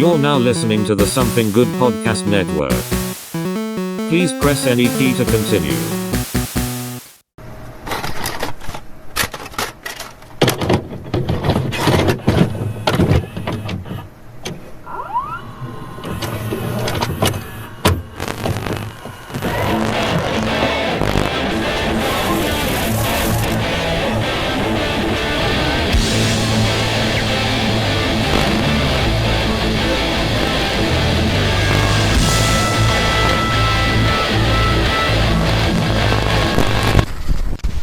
You're now listening to the Something Good Podcast Network. Please press any key to continue.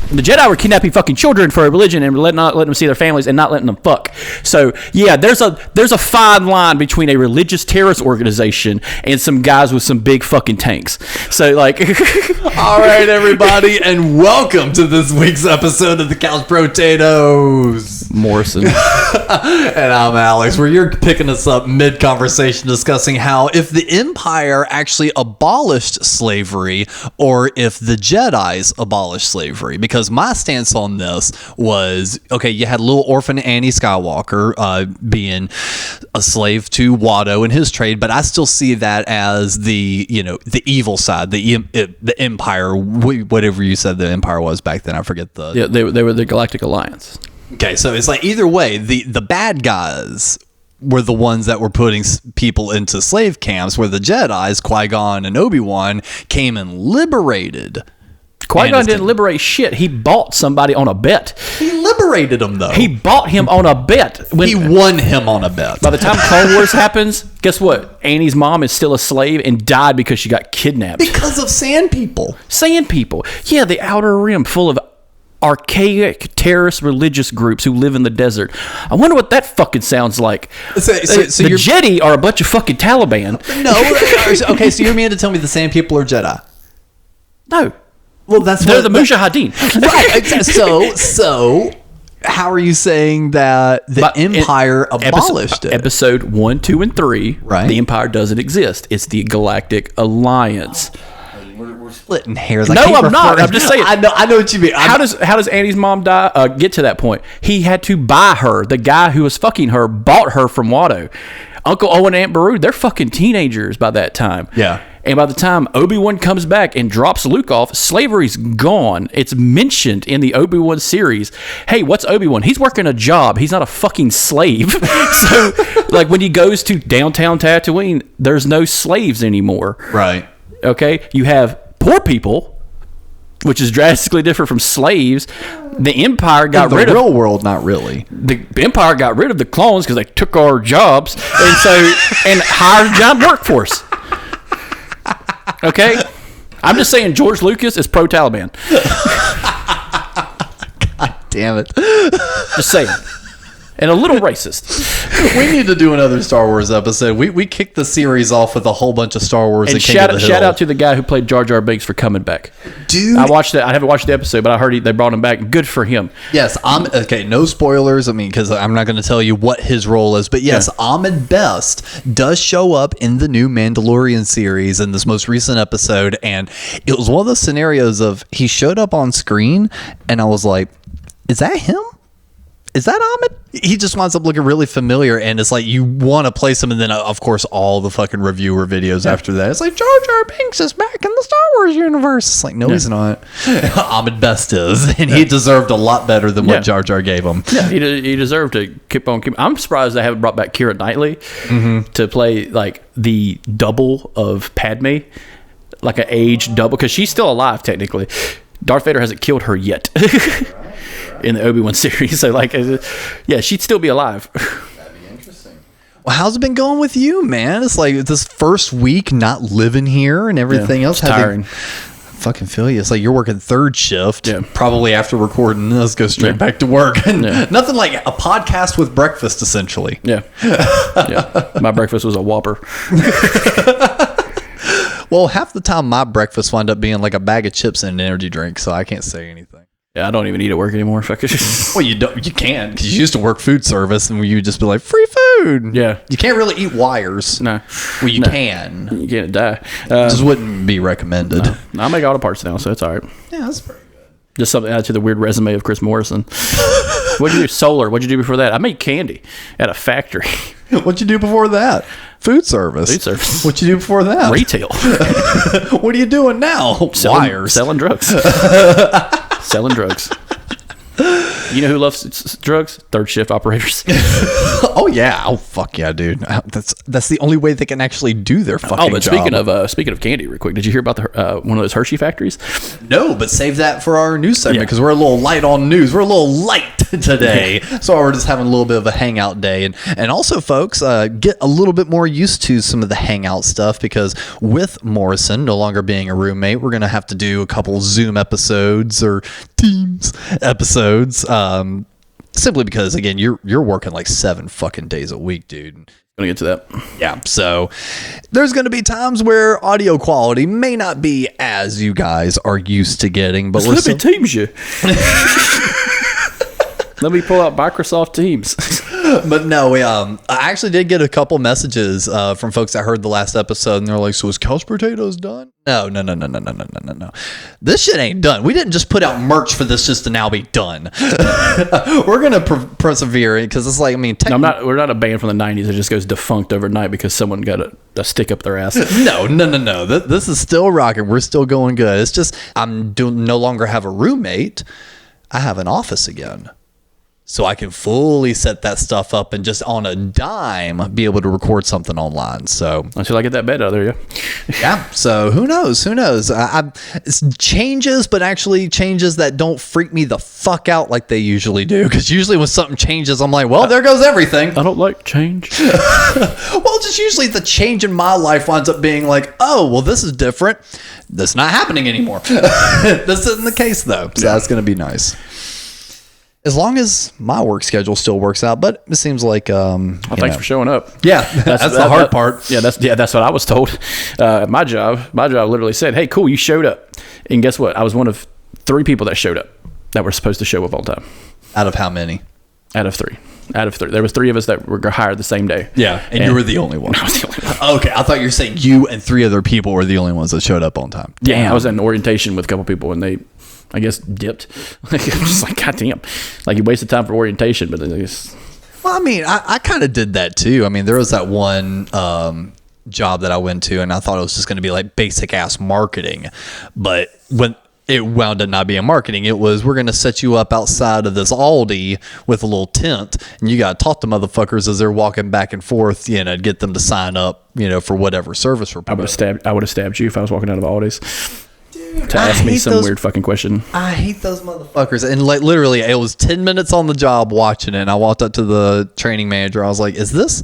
The Jedi were kidnapping fucking children for a religion and not letting them see their families and not letting them fuck. So yeah, there's a fine line between a religious terrorist organization and some guys with some big fucking tanks. So like, all right, everybody, and welcome to this week's episode of the Couch Potatoes. Morrison and I'm Alex. Where you're picking us up mid-conversation, discussing how if the Empire actually abolished slavery or if the Jedi's abolished slavery. Because my stance on this was, okay, you had little orphan Annie Skywalker being a slave to Watto and his trade, but I still see that as the evil side, the Empire, whatever you said the Empire was back then. I forget the... Yeah, they were the Galactic Alliance. Okay, so it's like either way, the bad guys were the ones that were putting people into slave camps, where the Jedis, Qui-Gon and Obi-Wan, came and liberated. Qui-Gon didn't liberate shit. He bought somebody on a bet. He liberated him, though. He bought him on a bet. He won him on a bet. By the time Clone Wars happens, guess what? Annie's mom is still a slave and died because she got kidnapped. Because of sand people. Sand people. Yeah, the Outer Rim full of archaic terrorist religious groups who live in the desert. I wonder what that fucking sounds like. So the Jedi are a bunch of fucking Taliban. No. Okay, so you're meaning to tell me the sand people are Jedi? No. Well, they're the Mujahideen. Right. So how are you saying that the Empire abolished it? Episode 1, 2, and 3, right. The Empire doesn't exist. It's the Galactic Alliance. We're splitting hairs. No, I'm not. I'm just saying. I know what you mean. How does Annie's mom get to that point? He had to buy her. The guy who was fucking her bought her from Watto. Uncle Owen and Aunt Beru, they're fucking teenagers by that time. Yeah. And by the time Obi-Wan comes back and drops Luke off, slavery's gone. It's mentioned in the Obi-Wan series. Hey, what's Obi-Wan? He's working a job. He's not a fucking slave. So, like, when he goes to downtown Tatooine, there's no slaves anymore. Right. Okay? You have poor people, which is drastically different from slaves. The Empire got rid of... the real world, not really. The Empire got rid of the clones because they took our jobs and hired a giant workforce. Okay? I'm just saying George Lucas is pro-Taliban. God damn it. Just saying. And a little racist. We need to do another Star Wars episode. We kicked the series off with a whole bunch of Star Wars. And shout out to the guy who played Jar Jar Binks for coming back. Dude. I haven't watched the episode, but I heard they brought him back. Good for him. Yes, okay, no spoilers. I mean, because I'm not going to tell you what his role is. But yes, yeah. Ahmed Best does show up in the new Mandalorian series in this most recent episode. And it was one of those scenarios of he showed up on screen and I was like, is that him? Is that Ahmed? He just winds up looking really familiar, and it's like you want to place him, and then of course all the fucking reviewer videos after that. It's like Jar Jar Binks is back in the Star Wars universe. It's like no, he's not. Ahmed Best is, and he deserved a lot better than what Jar Jar gave him. Yeah, he deserved to keep on keeping. I'm surprised they haven't brought back Keira Knightley to play like the double of Padme, like an aged double, because she's still alive technically. Darth Vader hasn't killed her yet. In the Obi-Wan series, so like, yeah, she'd still be alive. That'd be interesting. Well, how's it been going with you, man? It's like this first week not living here and everything else. It's tiring. Fucking feel you. It's like you're working third shift. Yeah. Probably after recording this, go straight back to work. Nothing like a podcast with breakfast, essentially. Yeah. Yeah. My breakfast was a Whopper. Well, half the time my breakfast wound up being like a bag of chips and an energy drink, so I can't say anything. Yeah, I don't even eat at work anymore. Well, you don't. You can, because you used to work food service, and you would just be like, free food. Yeah, you can't really eat wires. No, well, you can. You can't die. Just wouldn't be recommended. No, I make auto parts now, so it's all right. Yeah, that's pretty good. Just something to add to the weird resume of Chris Morrison. What'd you do? Solar. What'd you do before that? I made candy at a factory. What'd you do before that? Food service. Food service. What'd you do before that? Retail. What are you doing now? Wires. Selling drugs. Selling drugs. You know who loves drugs? Third shift operators. Oh yeah. Oh fuck yeah, dude. That's the only way they can actually do their fucking but job. speaking of candy, real quick, did you hear about the one of those Hershey factories? No, but save that for our news segment Yeah. because we're a little light on news. We're a little light today, so we're just having a little bit of a hangout day, and also, folks, get a little bit more used to some of the hangout stuff because with Morrison no longer being a roommate, we're gonna have to do a couple Zoom episodes or Teams episodes. Simply because, again, you're working like 7 fucking days a week, dude. Gonna get to that. Yeah, so there's going to be times where audio quality may not be as you guys are used to getting, but Let me Teams you. Let me pull out Microsoft Teams. But no, I actually did get a couple messages from folks that heard the last episode, and they're like, "So is Couch Potatoes done?" No. This shit ain't done. We didn't just put out merch for this just to now be done. We're gonna persevere because it's like, I mean, We're not a band from the '90s that just goes defunct overnight because someone got a stick up their ass. No. This is still rocking. We're still going good. It's just no longer have a roommate. I have an office again. So I can fully set that stuff up and just on a dime be able to record something online. So Until I get that bed out of there, yeah. yeah. So who knows? It's changes, but actually changes that don't freak me the fuck out like they usually do. Because usually when something changes, I'm like, well, there goes everything. I don't like change. Well, just usually the change in my life winds up being like, oh, well, this is different. That's not happening anymore. This isn't the case though. So that's going to be nice. As long as my work schedule still works out, but it seems like Thanks for showing up. Yeah, that's the hard part. Yeah, that's what I was told. My job literally said, "Hey, cool, you showed up." And guess what? I was one of 3 people that showed up that were supposed to show up on time. Out of how many? Out of 3. There was 3 of us that were hired the same day. Yeah, and you were the only one. I was the only one. Okay, I thought you were saying you and 3 other people were the only ones that showed up on time. Yeah, I was in orientation with a couple people, and they, I guess, dipped. I'm just like, goddamn, like you wasted time for orientation, but then they just. Well, I mean, I kind of did that too. I mean, there was that one job that I went to, and I thought it was just going to be like basic ass marketing, but when it wound up not being marketing, it was, we're going to set you up outside of this Aldi with a little tent, and you got to talk to motherfuckers as they're walking back and forth, get them to sign up, for whatever service we're providing. I would have stabbed you if I was walking out of Aldi's. To ask me some weird fucking question. I hate those motherfuckers. And like literally, it was 10 minutes on the job watching it. And I walked up to the training manager. I was like, "Is this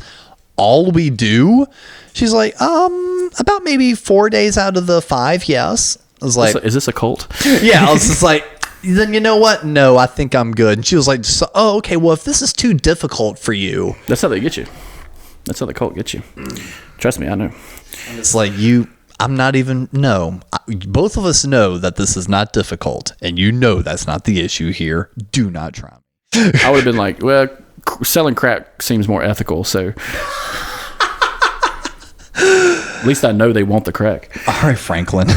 all we do?" She's like, about maybe 4 days out of the 5, yes. I was like, "Is this a cult?" Yeah, I was just like, then you know what? No, I think I'm good. And she was like, "Oh, okay. Well, if this is too difficult for you," That's how they get you. That's how the cult gets you. Trust me, I know. and it's like I'm not even, no. Both of us know that this is not difficult, and that's not the issue here. Do not try me. I would have been like, well, selling crack seems more ethical, so at least I know they want the crack. All right, Franklin.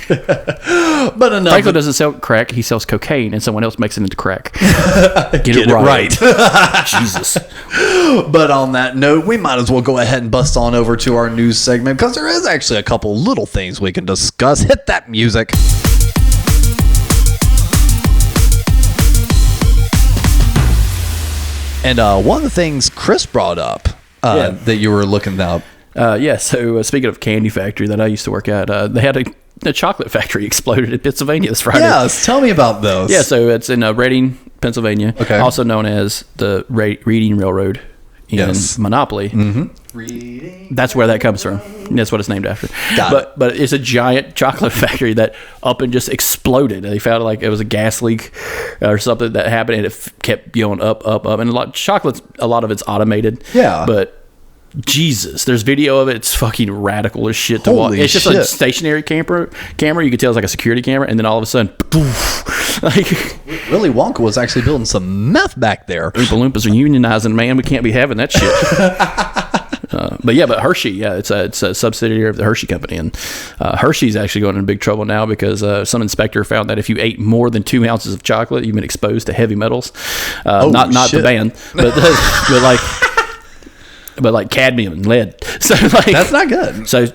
But enough. Franklin doesn't sell crack; he sells cocaine, and someone else makes it into crack. Get it right. Jesus. But on that note, we might as well go ahead and bust on over to our news segment because there is actually a couple little things we can discuss. Hit that music. And one of the things Chris brought up that you were looking up. So speaking of candy factory that I used to work at, they had a chocolate factory exploded in Pennsylvania this Friday. Yes, tell me about those. Yeah, so it's in Reading, Pennsylvania, okay. Also known as the Reading Railroad in Monopoly. Mm-hmm. That's where that comes from. That's what it's named after. But it's a giant chocolate factory that up and just exploded. They found like it was a gas leak or something that happened, and it kept going up. And a lot of it's automated. Yeah. But Jesus, there's video of it. It's fucking radical as shit to watch. It's just a stationary camera. You could tell it's like a security camera, and then all of a sudden, poof, like Willy Wonka was actually building some meth back there. Oompa Loompas are unionizing, man. We can't be having that shit. But yeah, but Hershey, it's a subsidiary of the Hershey company, and Hershey's actually going into big trouble now because some inspector found that if you ate more than 2 ounces of chocolate, you've been exposed to heavy metals. Not the band, but like cadmium and lead. So like That's not good. So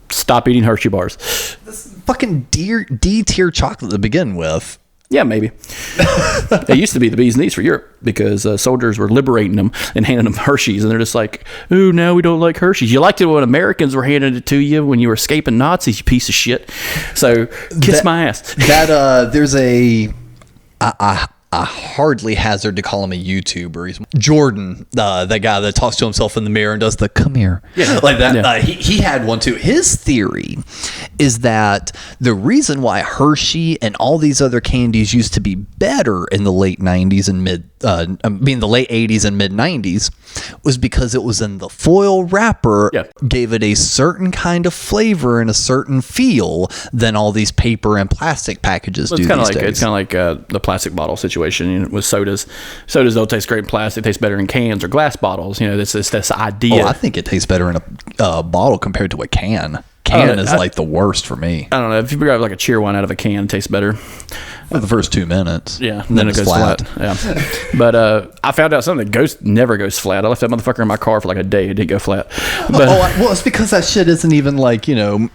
stop eating Hershey bars. This fucking D tier chocolate to begin with. Yeah, maybe. It used to be the bee's knees for Europe because soldiers were liberating them and handing them Hershey's, and they're just like, "Ooh, now we don't like Hershey's." You liked it when Americans were handing it to you when you were escaping Nazis, you piece of shit. So kiss my ass. There's I hardly hazard to call him a YouTuber. He's Jordan, that guy that talks to himself in the mirror and does the "come here," like that. Yeah. He had one too. His theory is that the reason why Hershey and all these other candies used to be better in the late 90s and the late 80s and mid 90s was because it was in the foil wrapper, gave it a certain kind of flavor and a certain feel than all these paper and plastic packages do these days. It's kind of like the plastic bottle situation. With sodas don't taste great in plastic. They taste better in cans or glass bottles. This idea. I think it tastes better in a bottle compared to a can. Can is like the worst for me. I don't know. If you grab like a cheer wine out of a can, it tastes better for the first 2 minutes. Yeah, and then it goes flat. Yeah, but I found out something that never goes flat. I left that motherfucker in my car for like a day. It didn't go flat. But, well, it's because that shit isn't even like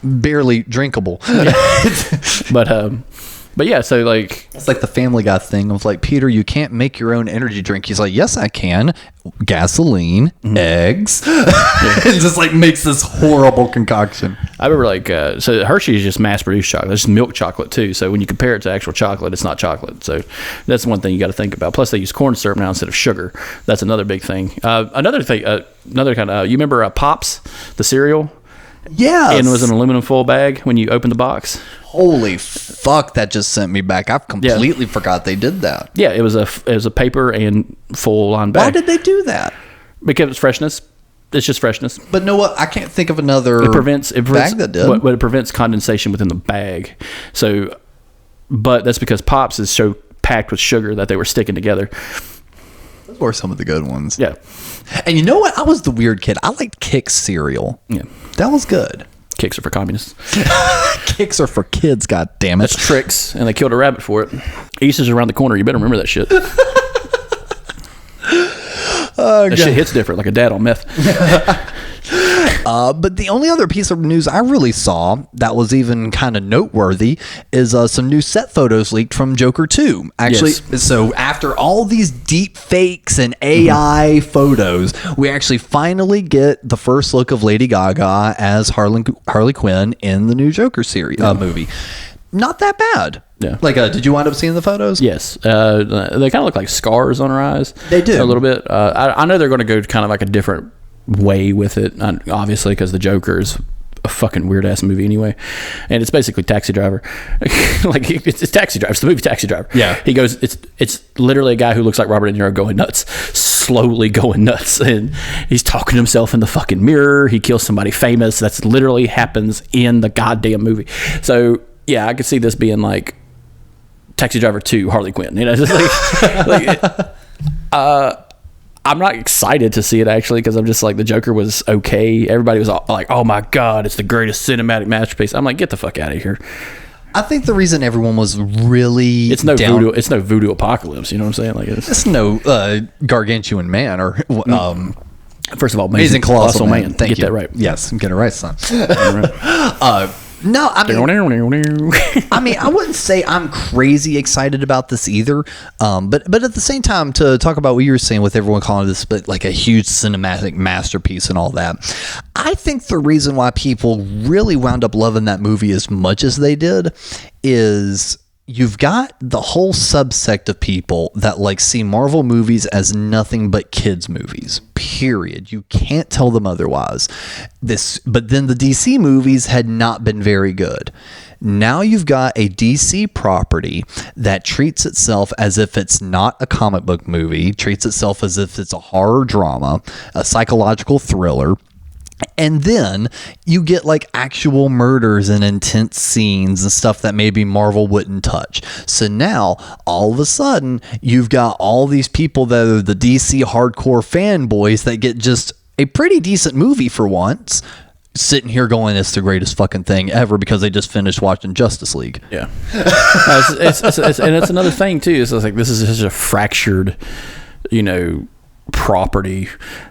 barely drinkable. But yeah, so like it's like the Family Guy thing of like, Peter, you can't make your own energy drink. He's like, yes, I can. Gasoline, eggs. It just like makes this horrible concoction. I remember so Hershey is just mass produced chocolate. It's milk chocolate too. So when you compare it to actual chocolate, it's not chocolate. So that's one thing you got to think about. Plus they use corn syrup now instead of sugar. That's another big thing. Another kind of you remember Pops, the cereal? Yeah, and it was an aluminum foil bag when you open the box. Holy fuck, that just sent me back. I completely forgot they did that. Yeah, it was a paper and full line bag. Why did they do that? Because it's freshness. It's just freshness. But know what? I can't think of another bag that did. But it prevents condensation within the bag. So, but that's because Pops is so packed with sugar that they were sticking together. Those were some of the good ones. Yeah. And you know what? I was the weird kid. I liked Kix cereal. Yeah. That was good. Kicks are for communists. Kicks are for kids, god damn it. That's tricks, and they killed a rabbit for it. Easter's around the corner. You better remember that shit. That shit hits different, like a dad on meth. But the only other piece of news I really saw that was even kind of noteworthy is some new set photos leaked from Joker 2. Actually, So after all these deep fakes and AI photos, we actually finally get the first look of Lady Gaga as Harley Quinn in the new Joker series movie. Not that bad. Yeah. Like, did you wind up seeing the photos? Yes. They kind of look like scars on her eyes. They do. A little bit. I know they're going to go kind of like a different way with it, obviously, because the Joker is a fucking weird ass movie anyway, and it's basically Taxi Driver. Like it's Taxi Driver. It's the movie Taxi Driver. Yeah. He goes. It's literally a guy who looks like Robert De Niro going nuts, slowly going nuts, and he's talking to himself in the fucking mirror. He kills somebody famous. That's literally happens in the goddamn movie. So yeah, I could see this being like Taxi Driver 2 Harley Quinn. Just I'm not excited to see it actually because I'm just like, the Joker was okay. Everybody was all like, oh my god, it's the greatest cinematic masterpiece. I'm like, get the fuck out of here. I think the reason everyone was really it's no voodoo apocalypse. You know what I'm saying? Like it's no gargantuan man or first of all, amazing colossal man. Thank you. Get that right. Yes, get it right, son. No, I mean, I wouldn't say I'm crazy excited about this either. But at the same time, to talk about what you were saying with everyone calling this but like a huge cinematic masterpiece and all that, I think the reason why people really wound up loving that movie as much as they did is you've got the whole subsect of people that like see Marvel movies as nothing but kids movies, period. You can't tell them otherwise. But then the DC movies had not been very good. Now you've got a DC property that treats itself as if it's not a comic book movie, treats itself as if it's a horror drama, a psychological thriller. And then you get like actual murders and intense scenes and stuff that maybe Marvel wouldn't touch. So now all of a sudden you've got all these people that are the DC hardcore fanboys that get just a pretty decent movie for once, sitting here going, it's the greatest fucking thing ever because they just finished watching Justice League. Yeah. And it's another thing too. It's like, this is such a fractured, property.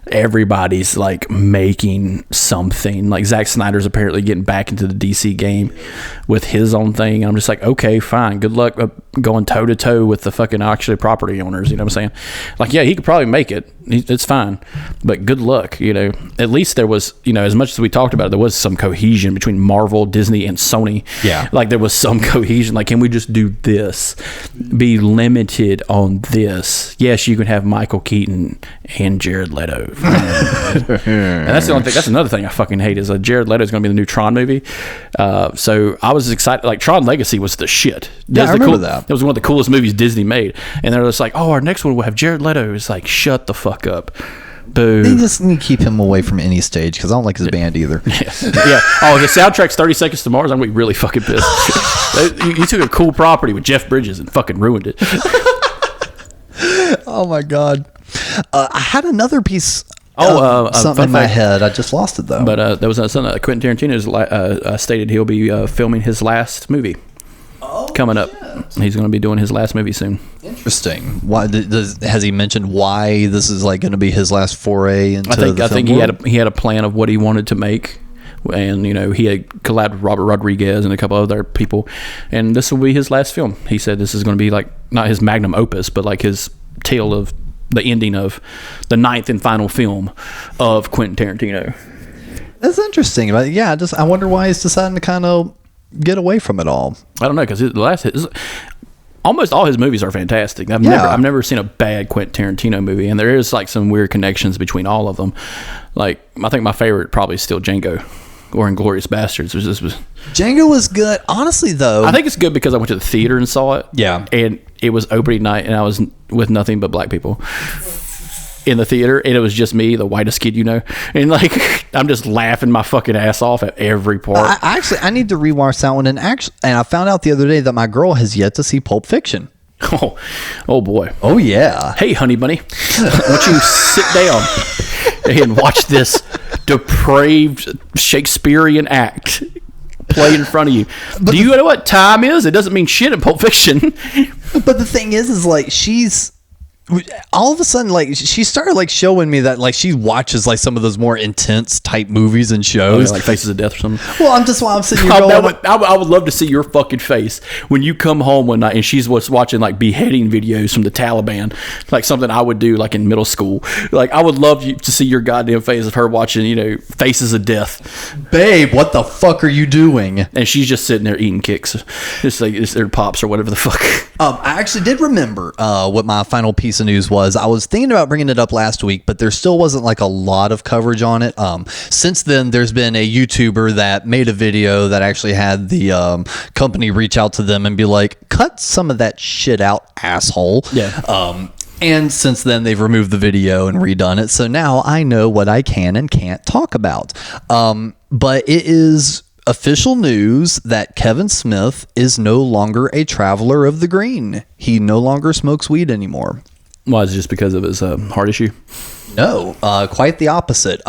Everybody's like making something. Like Zack Snyder's apparently getting back into the DC game with his own thing. I'm just like, okay, fine, good luck going toe to toe with the fucking actually property owners. You know what I'm saying? Like, yeah, he could probably make it. It's fine, but good luck. At least there was, as much as we talked about it, there was some cohesion between Marvel, Disney, and Sony. Yeah, like there was some cohesion. Like, can we just do this? Be limited on this. Yes, you can have Michael Keaton and Jared Leto. And that's the only thing. That's another thing I fucking hate is Jared Leto is going to be the new Tron movie. So I was excited. Like, Tron Legacy was the shit. I remember that. It was one of the coolest movies Disney made. And they're just like, oh, our next one will have Jared Leto. It's like, shut the fuck up. Boo. They just need to keep him away from any stage because I don't like his band either. Yeah. Oh, the soundtrack's 30 Seconds to Mars. I'm going to be really fucking pissed. You took a cool property with Jeff Bridges and fucking ruined it. Oh my God. I had another piece something in my head. I just lost it though. But there was something that Quentin Tarantino stated he'll be filming his last movie coming up. He's going to be doing his last movie soon. Interesting. Why has he mentioned why this is like going to be his last foray into the film? I think he had a plan of what he wanted to make. And he had collabed with Robert Rodriguez and a couple other people, and this will be his last film. He said this is going to be like not his magnum opus, but like his tale of the ending of the 9th and final film of Quentin Tarantino. That's interesting. But yeah, I wonder why he's deciding to kind of get away from it all. I don't know, because almost all his movies are fantastic. I've never seen a bad Quentin Tarantino movie, and there is like some weird connections between all of them. Like, I think my favorite probably is still Django or Inglourious Bastards. Django was good. Honestly, though, I think it's good because I went to the theater and saw it. Yeah, and it was opening night, and I was with nothing but black people in the theater, and it was just me, the whitest kid, and like I'm just laughing my fucking ass off at every part. I need to rewatch that one, and I found out the other day that my girl has yet to see Pulp Fiction. Oh boy. Oh yeah. Hey, honey bunny, why don't you sit down and watch this depraved Shakespearean act play in front of you. Do you know what time is? It doesn't mean shit in Pulp Fiction. But the thing is like she's all of a sudden, like, she started like showing me that like she watches like some of those more intense type movies and shows, like Faces of Death or something. Well, I'm sitting here going, I would love to see your fucking face when you come home one night and she's watching like beheading videos from the Taliban, like something I would do like in middle school. Like, I would love to see your goddamn face of her watching, Faces of Death. Babe, what the fuck are you doing? And she's just sitting there eating kicks, just like it's their pops or whatever the fuck. I actually did remember what my final piece of news was. I was thinking about bringing it up last week, but there still wasn't like a lot of coverage on it. Since then, there's been a YouTuber that made a video that actually had the company reach out to them and be like, cut some of that shit out, asshole. Yeah. And since then, they've removed the video and redone it. So now I know what I can and can't talk about. But it is official news that Kevin Smith is no longer a traveler of the green. He no longer smokes weed anymore. Why, is it just because of his heart issue? No, quite the opposite.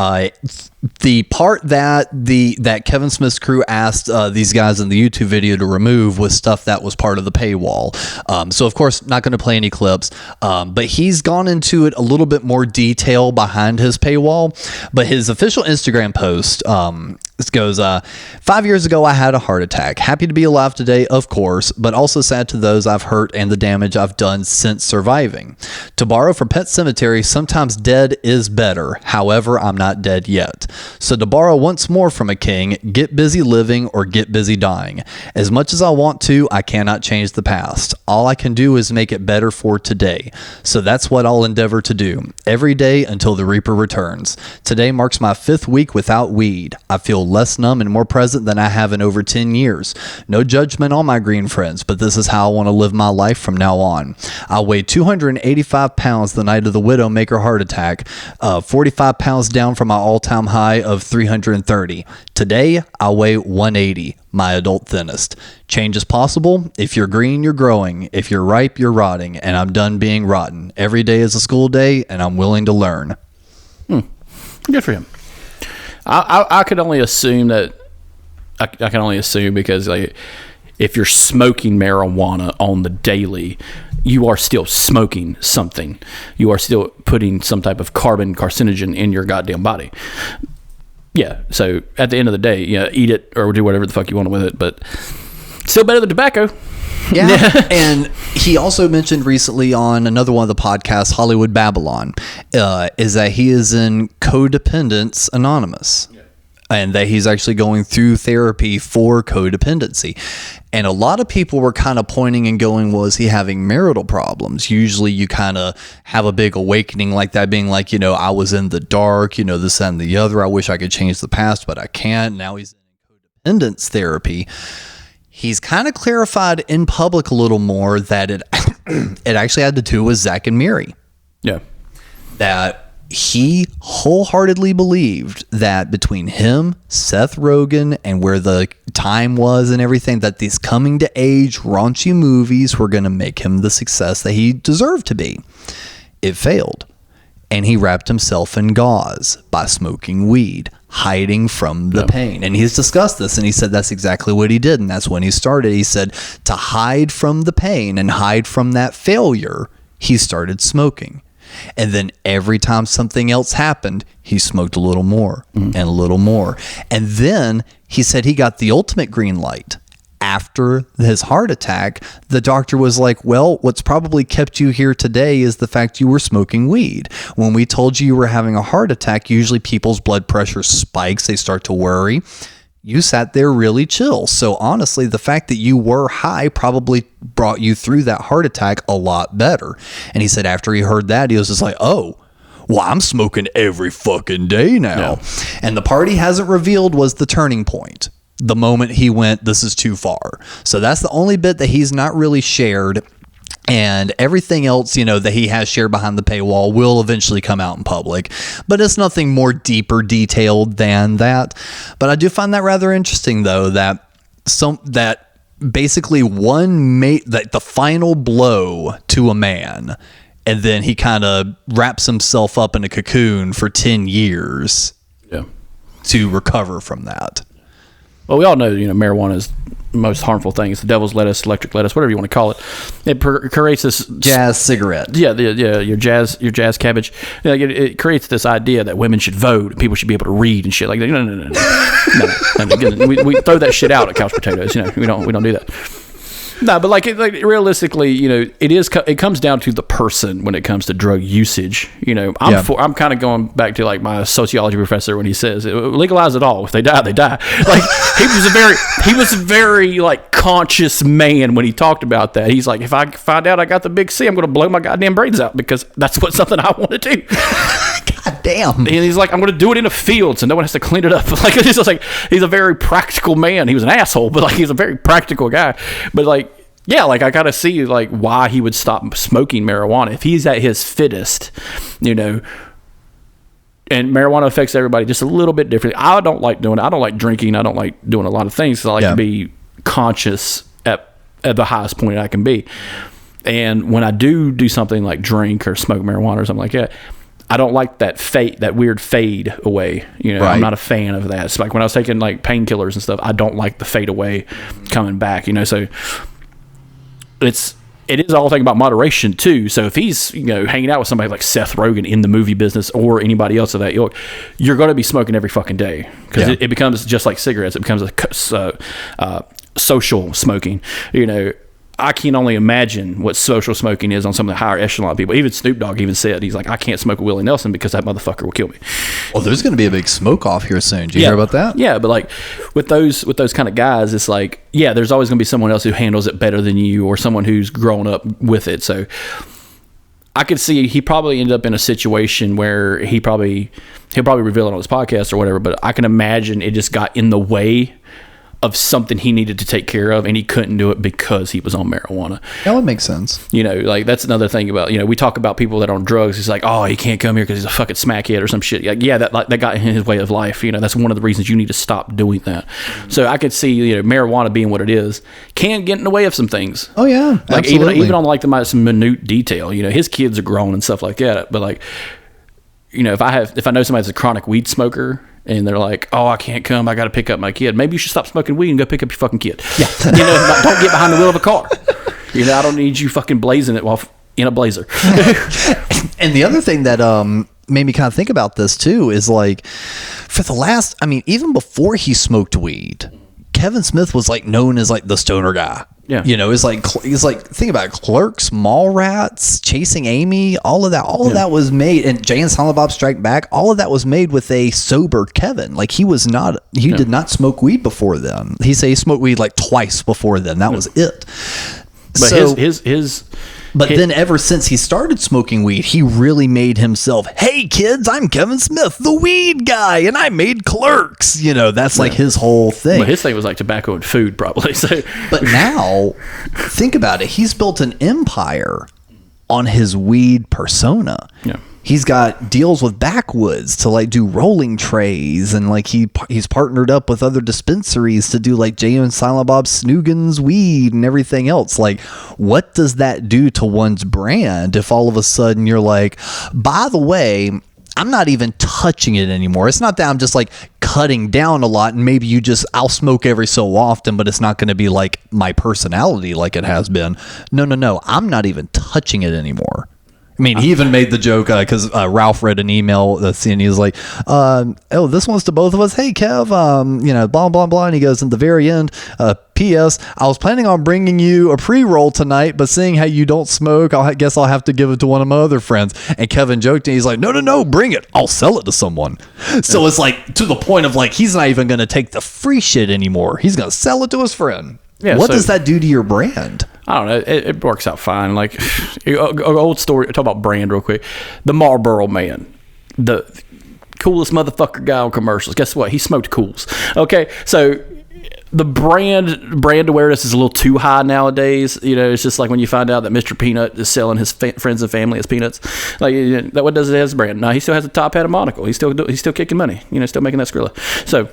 The part that Kevin Smith's crew asked these guys in the YouTube video to remove was stuff that was part of the paywall. So of course, not going to play any clips, but he's gone into it a little bit more detail behind his paywall. But his official Instagram post, this goes, 5 years ago, I had a heart attack. Happy to be alive today, of course, but also sad to those I've hurt and the damage I've done since surviving. To borrow from Pet Sematary, sometimes dead is better. However, I'm not dead yet. So to borrow once more from a king, get busy living or get busy dying. As much as I want to, I cannot change the past. All I can do is make it better for today. So that's what I'll endeavor to do every day until the Reaper returns. Today marks my 5th week without weed. I feel less numb and more present than I have in over 10 years. No judgment on my green friends, but this is how I want to live my life from now on. I weighed 285 pounds the night of the Widowmaker heart attack, 45 pounds down from my all-time high of 330. Today, I weigh 180, my adult thinnest. Change is possible. If you're green, you're growing. If you're ripe, you're rotting. And I'm done being rotten. Every day is a school day, and I'm willing to learn. Good for him. I could only assume that. I can only assume because like, if you're smoking marijuana on the daily, you are still smoking something. You are still putting some type of carbon carcinogen in your goddamn body. Yeah. So at the end of the day, eat it or do whatever the fuck you want with it, but still better than tobacco. Yeah. And he also mentioned recently on another one of the podcasts, Hollywood Babylon, is that he is in Codependence Anonymous. Yeah. And that he's actually going through therapy for codependency. And a lot of people were kind of pointing and going, was he having marital problems? Usually you kind of have a big awakening like that, being like, I was in the dark, this, that, and the other. I wish I could change the past, but I can't. Now he's in codependence therapy. He's kind of clarified in public a little more that it actually had to do with Zach and Miri. Yeah. That he wholeheartedly believed that between him, Seth Rogen, and where the time was and everything, that these coming to age raunchy movies were going to make him the success that he deserved to be. It failed. And he wrapped himself in gauze by smoking weed, hiding from the pain. And he's discussed this, and he said that's exactly what he did. And that's when he started. He said to hide from the pain and hide from that failure, he started smoking. And then every time something else happened, he smoked a little more and a little more. And then he said he got the ultimate green light. After his heart attack, the doctor was like, well, what's probably kept you here today is the fact you were smoking weed. When we told you were having a heart attack, usually people's blood pressure spikes. They start to worry. You sat there really chill. So honestly, the fact that you were high probably brought you through that heart attack a lot better. And he said after he heard that, he was just like, oh, well, I'm smoking every fucking day now. Yeah. And the part he hasn't revealed was the turning point. The moment he went, this is too far. So that's the only bit that he's not really shared. And everything else, that he has shared behind the paywall will eventually come out in public. But it's nothing more deeper detailed than that. But I do find that rather interesting, though, that basically that the final blow to a man, and then he kind of wraps himself up in a cocoon for 10 years to recover from that. Well, we all know, marijuana is the most harmful thing. It's the devil's lettuce, electric lettuce, whatever you want to call it. It creates this jazz cigarette. Yeah, your jazz cabbage. It creates this idea that women should vote, and people should be able to read and shit like that. No. We throw that shit out at Couch Potatoes. We don't do that. No, but like realistically, it comes down to the person when it comes to drug usage. I'm kind of going back to like my sociology professor when he says legalize it all. If they die, they die. Like he was a very like conscious man when he talked about that. He's like, if I find out I got the big C, I'm going to blow my goddamn brains out because that's something I want to do. God damn. And he's like, I'm going to do it in a field so no one has to clean it up. Like it's just like he's a very practical man. He was an asshole, but like he's a very practical guy. But like, yeah, like I gotta see like why he would stop smoking marijuana if he's at his fittest, And marijuana affects everybody just a little bit differently. I don't like doing it. I don't like drinking. I don't like doing a lot of things. So I like to be conscious at the highest point I can be. And when I do something like drink or smoke marijuana or something like that, I don't like that weird fade away. Right. I'm not a fan of that. It's like when I was taking like painkillers and stuff, I don't like the fade away coming back. So. It is all thing about moderation too. So if he's hanging out with somebody like Seth Rogen in the movie business or anybody else of that ilk, you're going to be smoking every fucking day because it becomes just like cigarettes. It becomes a social smoking. I can only imagine what social smoking is on some of the higher echelon people. Even Snoop Dogg even said, he's like, I can't smoke a Willie Nelson because that motherfucker will kill me. Well, there's going to be a big smoke off here soon. Did you hear about that? Yeah, but like with those kind of guys, it's like, there's always going to be someone else who handles it better than you or someone who's grown up with it. So I could see he probably ended up in a situation where he'll probably reveal it on his podcast or whatever, but I can imagine it just got in the way of something he needed to take care of, and he couldn't do it because he was on marijuana. That would make sense. Like that's another thing about, we talk about people that are on drugs. It's like, oh, he can't come here because he's a fucking smackhead or some shit. Like, that got in his way of life. That's one of the reasons you need to stop doing that. So I could see, marijuana being what it is can get in the way of some things. Oh yeah, like absolutely. even on like some minute detail. His kids are grown and stuff like that, but like if I know somebody's a chronic weed smoker and they're like, oh, I can't come, I got to pick up my kid. Maybe you should stop smoking weed and go pick up your fucking kid. Yeah. Don't get behind the wheel of a car. I don't need you fucking blazing it while in a blazer. And the other thing that made me kind of think about this too is like, for the last, even before he smoked weed, Kevin Smith was like known as like the stoner guy. Yeah. He's like think about it, Clerks, Mallrats, Chasing Amy, all of that was made, and Jay and Silent Bob Strike Back, all of that was made with a sober Kevin. Like he did not smoke weed before then. He smoked weed like twice before then. That was it. But then ever since he started smoking weed, he really made himself, hey kids, I'm Kevin Smith, the weed guy, and I made Clerks. That's like his whole thing. But his thing was like tobacco and food probably. So. But now, think about it. He's built an empire on his weed persona. Yeah. He's got deals with Backwoods to like do rolling trays, and like he's partnered up with other dispensaries to do like Jay and Silent Bob Snoogan's weed and everything else. Like, what does that do to one's brand if all of a sudden you're like, by the way, I'm not even touching it anymore. It's not that I'm just like cutting down a lot, and maybe I'll smoke every so often, but it's not going to be like my personality like it has been. No. I'm not even touching it anymore. He even made the joke because Ralph read an email that's and he was like, "Oh, this one's to both of us. Hey, Kev, blah blah blah." And he goes in the very end, "P.S. I was planning on bringing you a pre-roll tonight, but seeing how you don't smoke, I guess I'll have to give it to one of my other friends." And Kevin joked, and he's like, "No, bring it. I'll sell it to someone." So it's like to the point of like he's not even going to take the free shit anymore. He's going to sell it to his friend. Yeah, what does that do to your brand? I don't know. It works out fine. Like, old story. Talk about brand real quick. The Marlboro Man, the coolest motherfucker guy on commercials. Guess what? He smoked Cools. Okay, so the brand awareness is a little too high nowadays. It's just like when you find out that Mr. Peanut is selling his friends and family as peanuts. Like, that what does it as a brand? No, he still has a top hat and monocle. He's still kicking money. Still making that Skrilla. So.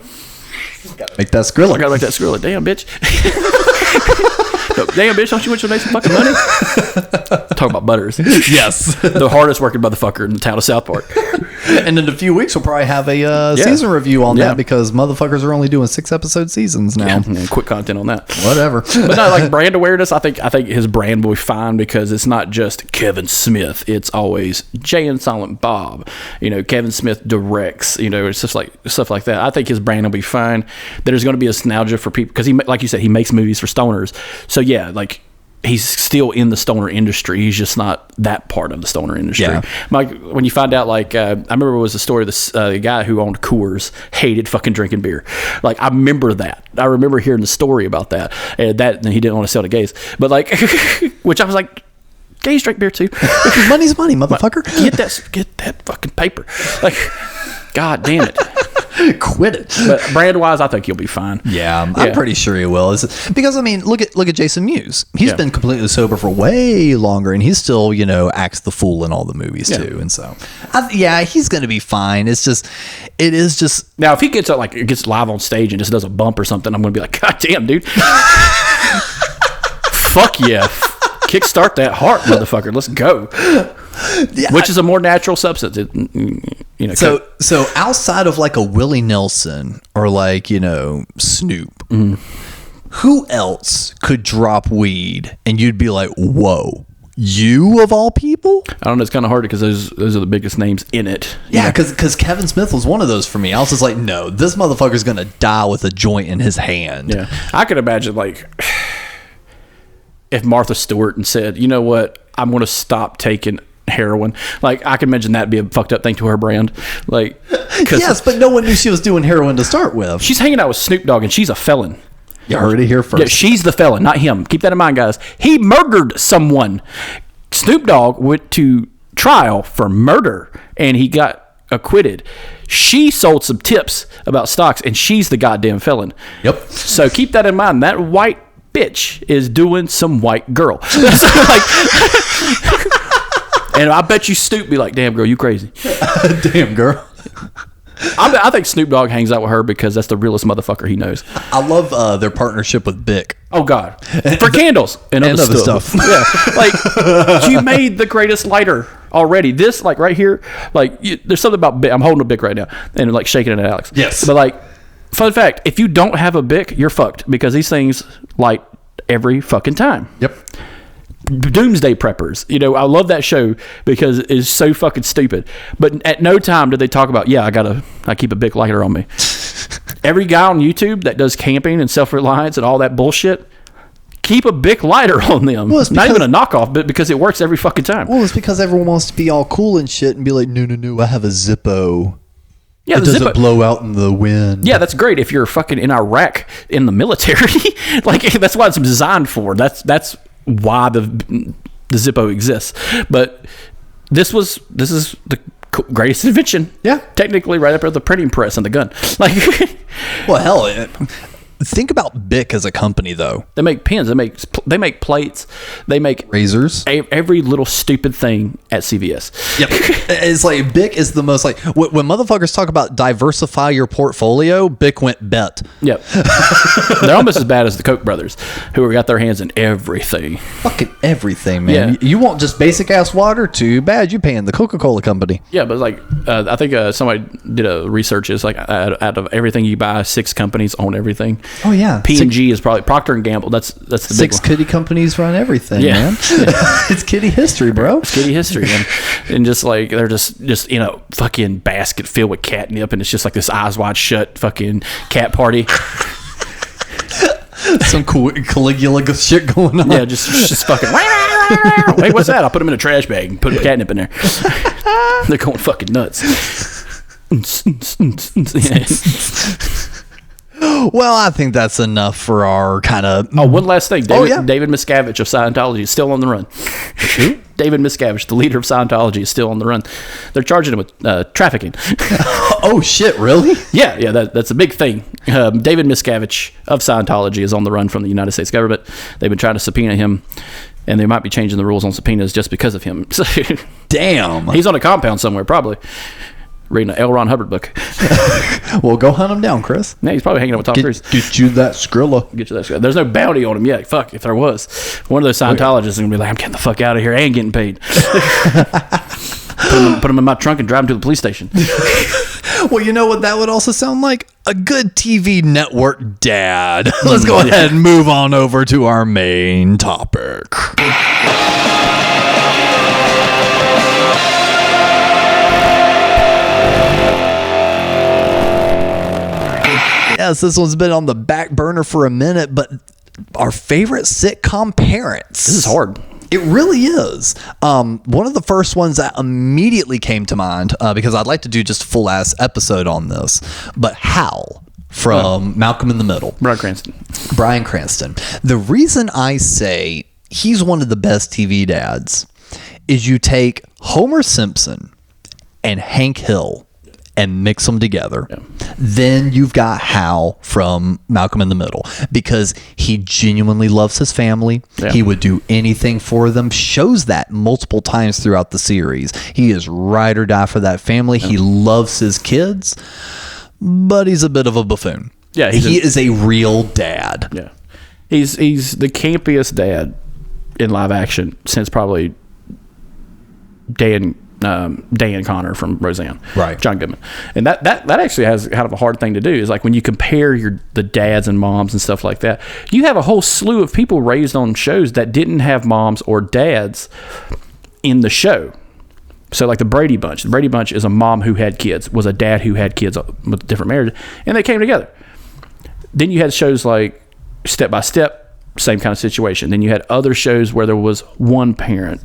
Gotta make that Skrilla. I gotta make that Skrilla. Damn, bitch. Damn, bitch, don't you want to make some fucking money? Talk about Butters. Yes. The hardest working motherfucker in the town of South Park. And in a few weeks, we'll probably have a season review on that because motherfuckers are only doing 6-episode seasons now. Yeah, quick content on that. Whatever. But no, like brand awareness, I think his brand will be fine because it's not just Kevin Smith. It's always Jay and Silent Bob. Kevin Smith directs. It's just like stuff like that. I think his brand will be fine. There's going to be a nostalgia for people because he, like you said, he makes movies for stoners. So yeah, like he's still in the stoner industry. He's just not that part of the stoner industry. Yeah. Like when you find out, like I remember it was a story of this the guy who owned Coors hated fucking drinking beer. Like I remember that. I remember hearing the story about that. And he didn't want to sell to gays. But like, which I was like, gays drink beer too. Money's money, motherfucker. Get that fucking paper. Like, God damn it. Quit it. But brand wise, I think he'll be fine. Yeah, I'm pretty sure he will. Because look at Jason Mewes. He's been completely sober for way longer, and he's still acts the fool in all the movies too. And so, he's gonna be fine. It is just now if he gets gets live on stage and just does a bump or something, I'm gonna be like, God damn, dude. Fuck yeah. Kickstart that heart, motherfucker. Let's go. Yeah, which is a more natural substance. So outside of like a Willie Nelson or like Snoop, who else could drop weed and you'd be like, whoa, you of all people? I don't know. It's kind of hard because those are the biggest names in it. Yeah, because Kevin Smith was one of those for me. I was just like, no, this motherfucker's gonna die with a joint in his hand. Yeah, I could imagine like if Martha Stewart and said, you know what, I'm going to stop taking heroin. Like, I can imagine that'd be a fucked up thing to her brand. Like, yes, but no one knew she was doing heroin to start with. She's hanging out with Snoop Dogg, and she's a felon. You heard it here first. Yeah, she's the felon, not him. Keep that in mind, guys. He murdered someone. Snoop Dogg went to trial for murder, and he got acquitted. She sold some tips about stocks, and she's the goddamn felon. Yep. So keep that in mind. That white bitch is doing some white girl. And I bet you Snoop be like, damn girl, you crazy. Damn girl. I think Snoop Dogg hangs out with her because that's the realest motherfucker he knows. I love their partnership with Bic. Oh God, for candles and other stuff. Yeah, like you made the greatest lighter already. This, like right here, like there's something about Bic. I'm holding a Bic right now and like shaking it at Alex. Yes, but like, fun fact: if you don't have a Bic, you're fucked because these things light every fucking time. Yep. Doomsday Preppers. You know, I love that show because it's so fucking stupid. But at no time did they talk about, I keep a Bic lighter on me. Every guy on YouTube that does camping and self-reliance and all that bullshit, keep a Bic lighter on them. Well, not even a knockoff, but because it works every fucking time. Well, it's because everyone wants to be all cool and shit and be like, no, I have a Zippo. Yeah, it doesn't blow out in the wind. Yeah, that's great if you're fucking in Iraq in the military. Like, that's what it's designed for. That's why the Zippo exists. But this is the greatest invention. Yeah, technically, right up at the printing press and the gun. Like, well, hell, think about Bic as a company, though. They make pens. They make plates. They make razors. Every little stupid thing at CVS. Yep. It's like Bic is the most like when motherfuckers talk about diversify your portfolio. Bic went bet. Yep. They're almost as bad as the Koch brothers, who got their hands in everything. Fucking everything, man. Yeah. You want just basic ass water? Too bad. You paying the Coca-Cola company. Yeah, but like I think somebody did a research. It's like out of everything you buy, 6 companies own everything. Oh yeah, P&G is probably Procter and Gamble. That's the 6 big one. kitty companies run everything, man. It's kitty history, bro. It's kitty history, and just like they're just in a fucking basket filled with catnip, and it's just like this eyes wide shut fucking cat party. Some cool Caligula shit going on. Yeah, just fucking. Wait, what's that? I'll put them in a trash bag and put catnip in there. They're going fucking nuts. Well, I think that's enough for our kind of... Oh, one last thing. David Miscavige of Scientology is still on the run. Who? David Miscavige, the leader of Scientology, is still on the run. They're charging him with trafficking. Oh, shit, really? Yeah, that's a big thing. David Miscavige of Scientology is on the run from the United States government. They've been trying to subpoena him, and they might be changing the rules on subpoenas just because of him. Damn. He's on a compound somewhere, probably. Reading an L. Ron Hubbard book. Well, go hunt him down, Chris. Yeah, he's probably hanging out with Tom Cruise. Get you that Skrilla. There's no bounty on him yet. Fuck, if there was. One of those Scientologists is going to be like, I'm getting the fuck out of here and getting paid. Put him in my trunk and drive him to the police station. Well, you know what that would also sound like? A good TV network dad. Let's go ahead and move on over to our main topic. Yes, this one's been on the back burner for a minute, but our favorite sitcom parents. This is hard. It really is. One of the first ones that immediately came to mind, because I'd like to do just a full ass episode on this, but Hal from Malcolm in the Middle. Bryan Cranston. The reason I say he's one of the best TV dads is you take Homer Simpson and Hank Hill and mix them together. Yeah. Then you've got Hal from Malcolm in the Middle, because he genuinely loves his family. Yeah. He would do anything for them. Shows that multiple times throughout the series. He is ride or die for that family. Yeah. He loves his kids, but he's a bit of a buffoon. Yeah, he is a real dad. Yeah, he's the campiest dad in live action since probably Dan Connor from Roseanne, right? John Goodman, and that actually has kind of a hard thing to do. Is like when you compare the dads and moms and stuff like that, you have a whole slew of people raised on shows that didn't have moms or dads in the show. So like the Brady Bunch. The Brady Bunch is a mom who had kids, was a dad who had kids with different marriages, and they came together. Then you had shows like Step by Step, same kind of situation. Then you had other shows where there was one parent,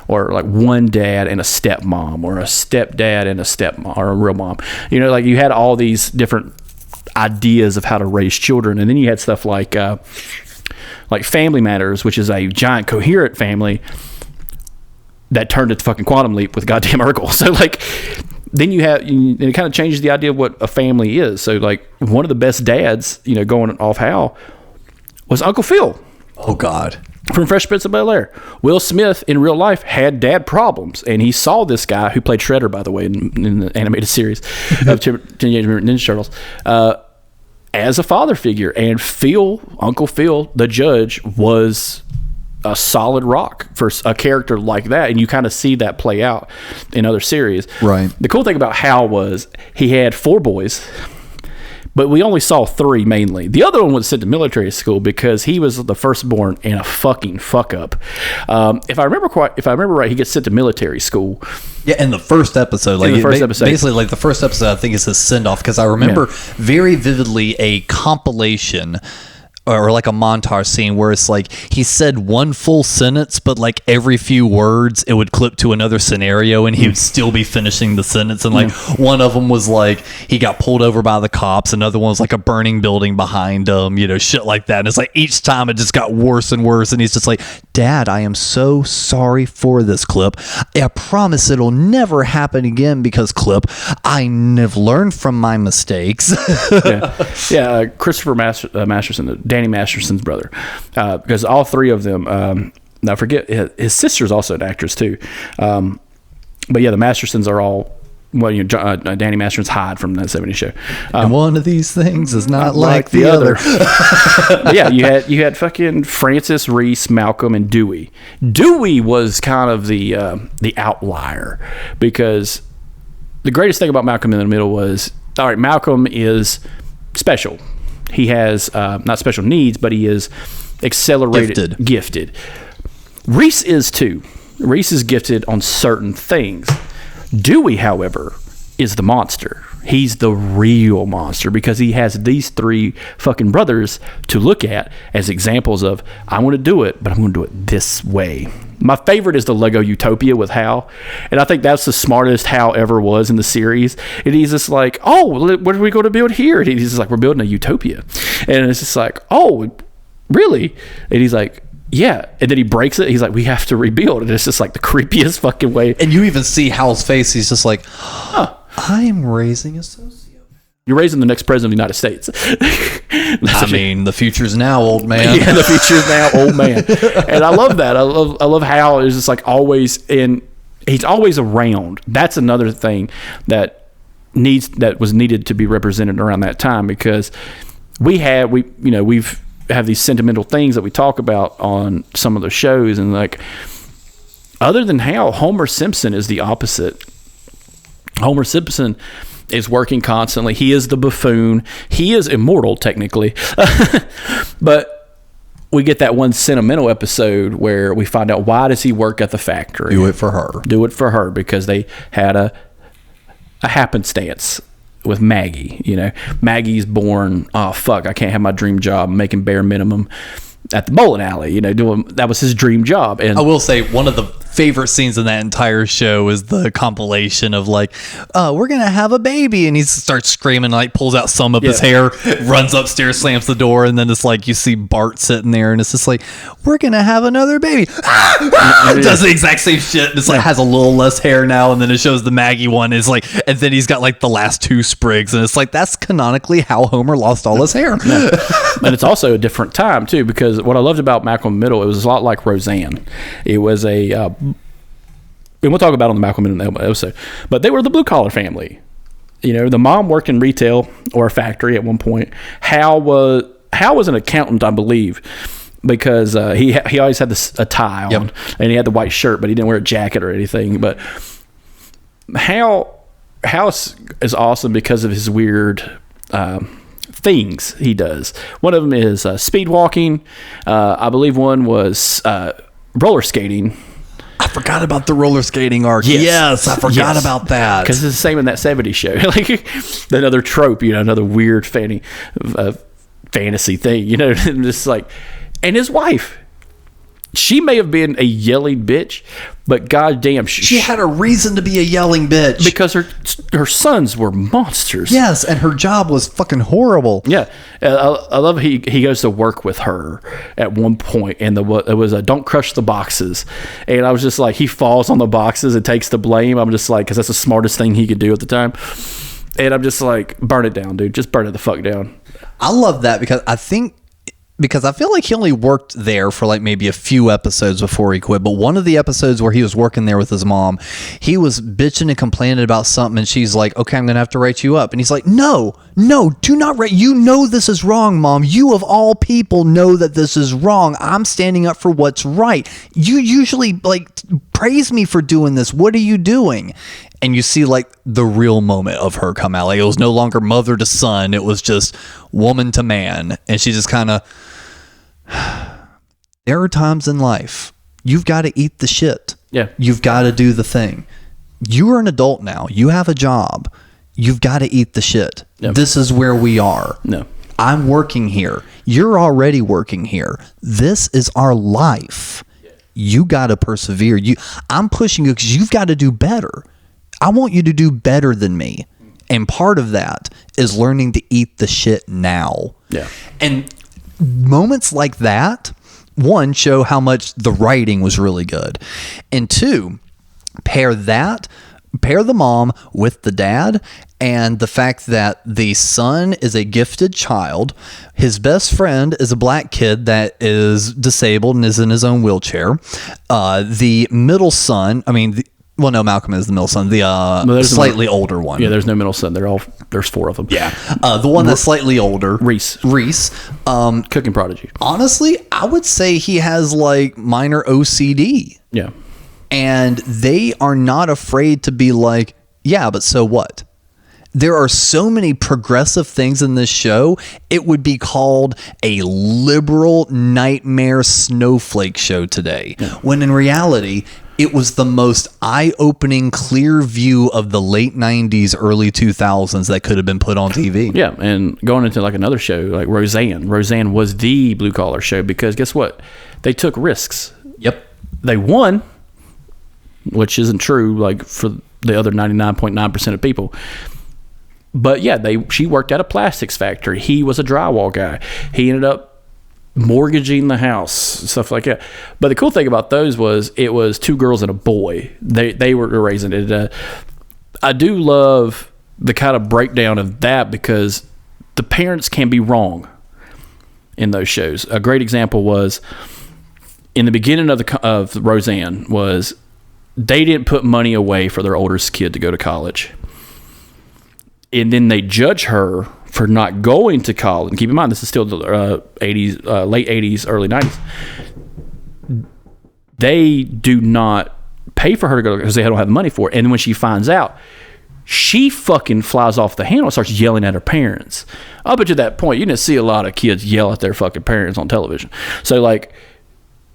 or like one dad and a stepmom, or a stepdad and a stepmom, or a real mom. You know, like you had all these different ideas of how to raise children. And then you had stuff like Family Matters, which is a giant coherent family that turned into fucking Quantum Leap with goddamn Urkel. So like, then it kind of changes the idea of what a family is. So like one of the best dads, you know, going off Hal, was Uncle Phil. Oh God. from Fresh Prince of Bel-Air. Will Smith in real life had dad problems, and he saw this guy who played Shredder, by the way, in the animated series of Teenage Mutant Ninja Turtles, as a father figure. And Uncle Phil, the judge, was a solid rock for a character like that, and you kind of see that play out in other series. Right. The cool thing about Hal was he had 4 boys, but we only saw 3 mainly. The other one was sent to military school because he was the firstborn and a fucking fuck up. If I remember right, he gets sent to military school. Yeah, in the first episode, basically, like the first episode, I think is his send off, because I remember very vividly a compilation or like a montage scene where it's like he said one full sentence, but like every few words it would clip to another scenario and he would still be finishing the sentence. And like one of them was like he got pulled over by the cops, another one was like a burning building behind him, shit like that. And it's like each time it just got worse and worse, and he's just like, Dad, I am so sorry for this, Clip. I promise it'll never happen again, because Clip, I have learned from my mistakes. Christopher Masterson, Danny Masterson's brother, because all 3 of them, now forget his sister's also an actress too, but yeah, the Mastersons are all, Danny Masterson's Hyde from that 70s show, and one of these things is not like the other. Yeah, you had fucking Francis, Reese, Malcolm, and Dewey. Dewey was kind of the outlier, because the greatest thing about Malcolm in the Middle was, all right, Malcolm is special. He has not special needs, but he is gifted. Reese is too. Reese is gifted on certain things. Dewey, however, is the monster. He's the real monster, because he has these 3 fucking brothers to look at as examples of, I want to do it, but I'm going to do it this way. My favorite is the Lego Utopia with Hal, and I think that's the smartest Hal ever was in the series. And he's just like, oh, what are we going to build here? And he's just like, we're building a utopia. And it's just like, oh, really? And he's like, yeah. And then he breaks it. He's like, we have to rebuild. And it's just like the creepiest fucking way. And you even see Hal's face. He's just like, I'm raising a sociopath. You're raising the next president of the United States. The future's now, old man. Yeah, the future's now, old man. And I love that. I love Hal is just like always he's always around. That's another thing that was needed to be represented around that time, because we've these sentimental things that we talk about on some of the shows, and like, other than Hal, Homer Simpson is the opposite. Homer Simpson is working constantly. He is the buffoon. He is immortal, technically. But we get that one sentimental episode where we find out, why does he work at the factory? Do it for her. Because they had a happenstance with Maggie. Maggie's born, oh, fuck, I can't have my dream job making bare minimum at the bowling alley, that was his dream job. And I will say, one of the favorite scenes in that entire show is the compilation of like, we're gonna have a baby, and he starts screaming, like pulls out some of his hair, runs upstairs, slams the door, and then it's like you see Bart sitting there, and it's just like, we're gonna have another baby. Does the exact same shit. It's like has a little less hair now, and then it shows the Maggie one is like, and then he's got like the last 2 sprigs, and it's like, that's canonically how Homer lost all his hair. And it's also a different time too, because what I loved about Malcolm in the Middle, it was a lot like Roseanne. It was and we'll talk about it on the Malcolm in the Middle episode, but they were the blue collar family. The mom worked in retail or a factory at one point. Hal was an accountant, I believe, because he always had a tie on, and he had the white shirt, but he didn't wear a jacket or anything. But Hal is awesome because of his weird things he does. One of them is speed walking. I believe one was roller skating. I forgot about the roller skating arc. Yes, I forgot about that. Because it's the same in that 70s show. Like another trope, another weird fantasy thing, just like, and his wife. She may have been a yelling bitch, but goddamn, she had a reason to be a yelling bitch, because her sons were monsters. Yes, and her job was fucking horrible. Yeah, I love he goes to work with her at one point, and it was a don't crush the boxes, and I was just like, he falls on the boxes and takes the blame. I'm just like, because that's the smartest thing he could do at the time, and I'm just like, burn it down, dude. Just burn it the fuck down. I love that, because I think because I feel like he only worked there for like maybe a few episodes before he quit. But one of the episodes where he was working there with his mom, he was bitching and complaining about something, and she's like, okay, I'm gonna have to write you up. And he's like, no, do not write. You know this is wrong, Mom. You of all people know that this is wrong. I'm standing up for what's right. You usually like praise me for doing this. What are you doing? And you see like the real moment of her come out. Like it was no longer mother to son. It was just woman to man. And she just kind of, there are times in life you've got to eat the shit. Yeah. You've got to do the thing. You are an adult now. You have a job. You've got to eat the shit. Yep. This is where we are. No. I'm working here. You're already working here. This is our life. You got to persevere. I'm pushing you because you've got to do better. I want you to do better than me. And part of that is learning to eat the shit now. Yeah. And moments like that, one, show how much the writing was really good. And two, pair the mom with the dad and the fact that the son is a gifted child. His best friend is a black kid that is disabled and is in his own wheelchair. The middle son, no, Malcolm is the middle son. The slightly older one. Yeah, there's no middle son. There's four of them. Yeah. The one that's slightly older. Reese. Cooking prodigy. Honestly, I would say he has like minor OCD. Yeah. And they are not afraid to be like, yeah, but so what? There are so many progressive things in this show. It would be called a liberal nightmare snowflake show today. Yeah. When in reality, it was the most eye-opening, clear view of the late 90s, early 2000s that could have been put on TV. Yeah, and going into like another show, like Roseanne. Roseanne was the blue-collar show because guess what? They took risks. Yep. They won, which isn't true like for the other 99.9% of people. But yeah, she worked at a plastics factory. He was a drywall guy. He ended up mortgaging the house, stuff like that. But the cool thing about those was it was two girls and a boy. They were raising it. I do love the kind of breakdown of that because the parents can be wrong in those shows. A great example was in the beginning of Roseanne was they didn't put money away for their oldest kid to go to college. And then they judge her for not going to college. And keep in mind, this is still the 80s, late 80s, early 90s. They do not pay for her to go because they don't have the money for it. And when she finds out, she fucking flies off the handle and starts yelling at her parents. Up until that point, you didn't see a lot of kids yell at their fucking parents on television. So, like,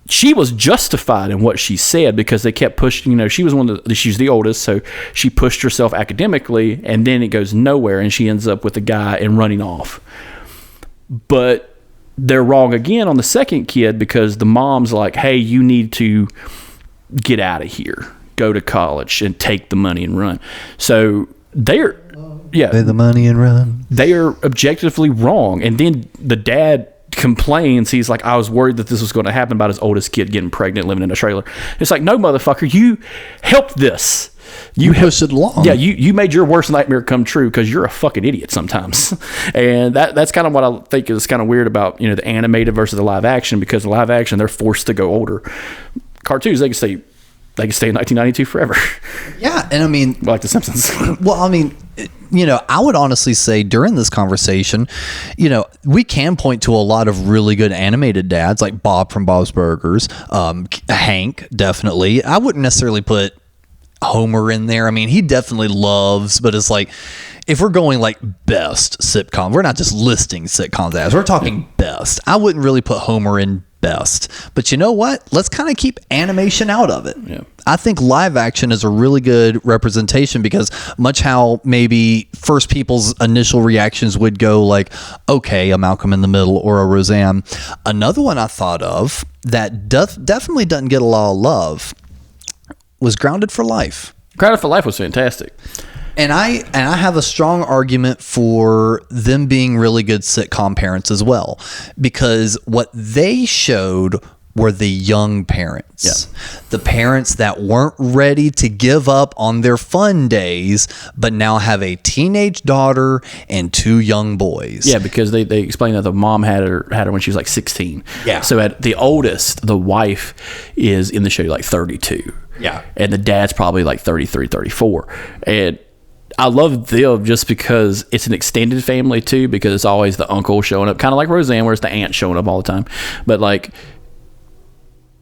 she was justified in what she said because they kept pushing, she was she's the oldest, so she pushed herself academically, and then it goes nowhere, and she ends up with the guy and running off. But they're wrong again on the second kid because the mom's like, hey, you need to get out of here, go to college, and take the money and run. So they're, yeah. Pay the money and run. They are objectively wrong. And then the dad complains. He's like, I was worried that this was going to happen about his oldest kid getting pregnant, living in a trailer. It's like, no, motherfucker, you helped this. You pushed it along. Yeah, you made your worst nightmare come true because you're a fucking idiot sometimes. And that's kind of what I think is kind of weird about, the animated versus the live action, because the live action, they're forced to go older. Cartoons, they can stay in 1992 forever. Yeah, and like The Simpsons. Well, I would honestly say during this conversation, we can point to a lot of really good animated dads, like Bob from Bob's Burgers, Hank, definitely. I wouldn't necessarily put Homer in there. He definitely loves, but it's like, if we're going like best sitcom, we're not just listing sitcoms as, we're talking best. I wouldn't really put Homer in best, but you know what? Let's kind of keep animation out of it. Yeah. I think live action is a really good representation because much how maybe first people's initial reactions would go like, okay, a Malcolm in the Middle or a Roseanne. Another one I thought of that definitely doesn't get a lot of love was Grounded for Life. Grounded for Life was fantastic. And I have a strong argument for them being really good sitcom parents as well, because what they showed were the young parents. Yeah. The parents that weren't ready to give up on their fun days, but now have a teenage daughter and 2 young boys. Yeah, because they explained that the mom had her when she was like 16. Yeah. So at the oldest, the wife is in the show like 32. Yeah. And the dad's probably like 33, 34. And I love them just because it's an extended family too, because it's always the uncle showing up, kind of like Roseanne, where it's the aunt showing up all the time. But like,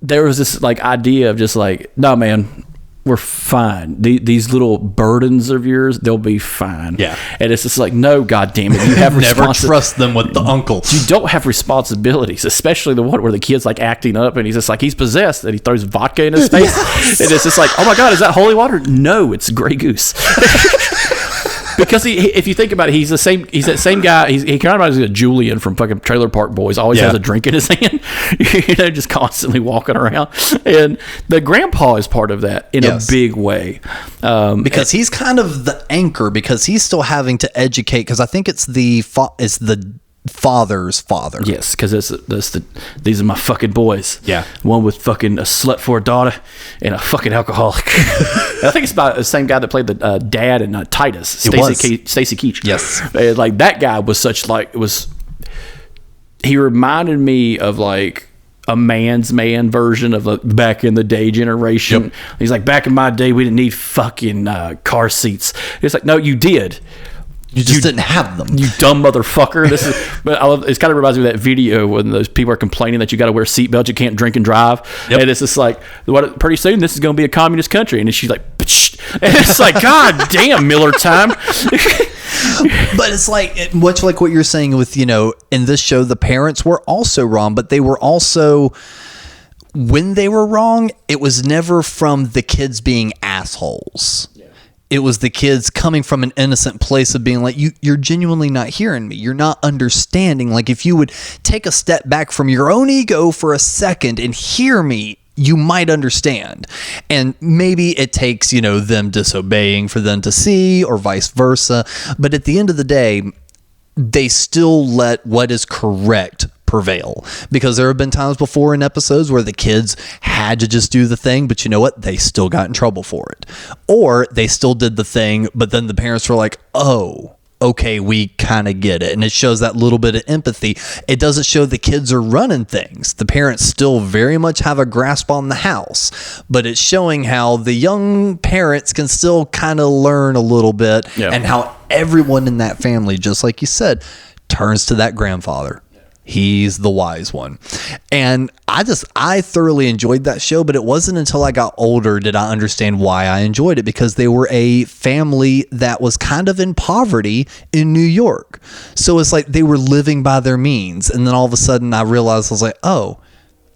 there was this like idea of just like, no, man, we're fine. These little burdens of yours, they'll be fine. Yeah. And it's just like, no, God damn it, you have Never trust them with the uncle. You don't have responsibilities, especially the one where the kid's like acting up and he's just like, he's possessed, and he throws vodka in his face. Yes. And it's just like, oh my God, is that holy water? No, it's Grey Goose. Because if you think about it, he's that same guy. He kind of reminds me of Julian from fucking Trailer Park Boys. Always has a drink in his hand, just constantly walking around. And the grandpa is part of that in a big way, because he's kind of the anchor, because he's still having to educate. Because I think it's the father's father. Yes, because these are my fucking boys. Yeah. One with fucking a slut for a daughter and a fucking alcoholic. I think it's about the same guy that played the dad in Titus. Stacy Keach. Yes. And like that guy was such like, he reminded me of like a man's man version of a back in the day generation. Yep. He's like, back in my day, we didn't need fucking car seats. It's like, no, you did. You just didn't have them. You dumb motherfucker. But it kind of reminds me of that video when those people are complaining that you got to wear seatbelts, you can't drink and drive. Yep. And it's just like, pretty soon this is going to be a communist country. And she's like, psh. And it's like, God damn, Miller time. But it's like, much like what you're saying with, in this show, the parents were also wrong, but they were also, when they were wrong, it was never from the kids being assholes. It was the kids coming from an innocent place of being like, you're genuinely not hearing me. You're not understanding. Like, if you would take a step back from your own ego for a second and hear me, you might understand. And maybe it takes, them disobeying for them to see, or vice versa. But at the end of the day, they still let what is correct prevail, because there have been times before in episodes where the kids had to just do the thing, but you know what? They still got in trouble for it. Or they still did the thing, but then the parents were like, oh, okay, we kind of get it. And it shows that little bit of empathy. It doesn't show the kids are running things. The parents still very much have a grasp on the house, but it's showing how the young parents can still kind of learn a little bit, and how everyone in that family, just like you said, turns to that grandfather. He's the wise one. And I thoroughly enjoyed that show, but it wasn't until I got older did I understand why I enjoyed it, because they were a family that was kind of in poverty in New York. So it's like they were living by their means. And then all of a sudden I realized, I was like, oh,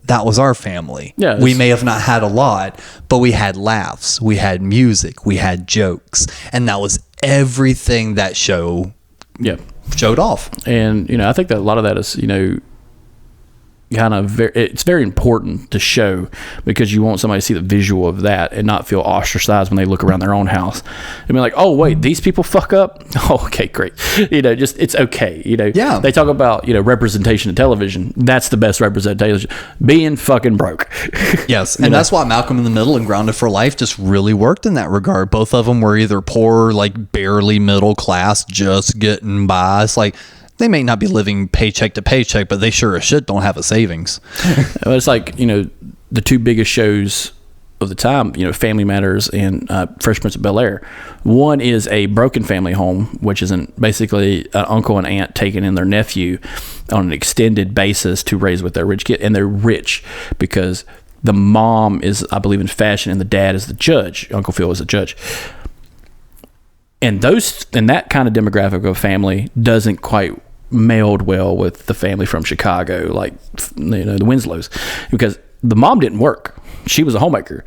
that was our family. Yeah, we may have not had a lot, but we had laughs, we had music, we had jokes. And that was everything that show showed off. And I think that a lot of that is kind of it's very important to show, because you want somebody to see the visual of that and not feel ostracized when they look around their own house and be like, oh wait, these people fuck up. Oh, okay, great. Just it's okay. They talk about representation in television. That's the best representation, being fucking broke. Yes. And that's why Malcolm in the Middle and Grounded for Life just really worked in that regard. Both of them were either poor, like barely middle class, just getting by. It's like, they may not be living paycheck to paycheck, but they sure as shit don't have a savings. It's like, the two biggest shows of the time, Family Matters and Fresh Prince of Bel-Air. One is a broken family home, which is basically an uncle and aunt taking in their nephew on an extended basis to raise with their rich kid. And they're rich because the mom is, I believe, in fashion, and the dad is the judge. Uncle Phil is the judge. And that kind of demographic of family doesn't quite meld well with the family from Chicago, like the Winslows, because the mom didn't work. She was a homemaker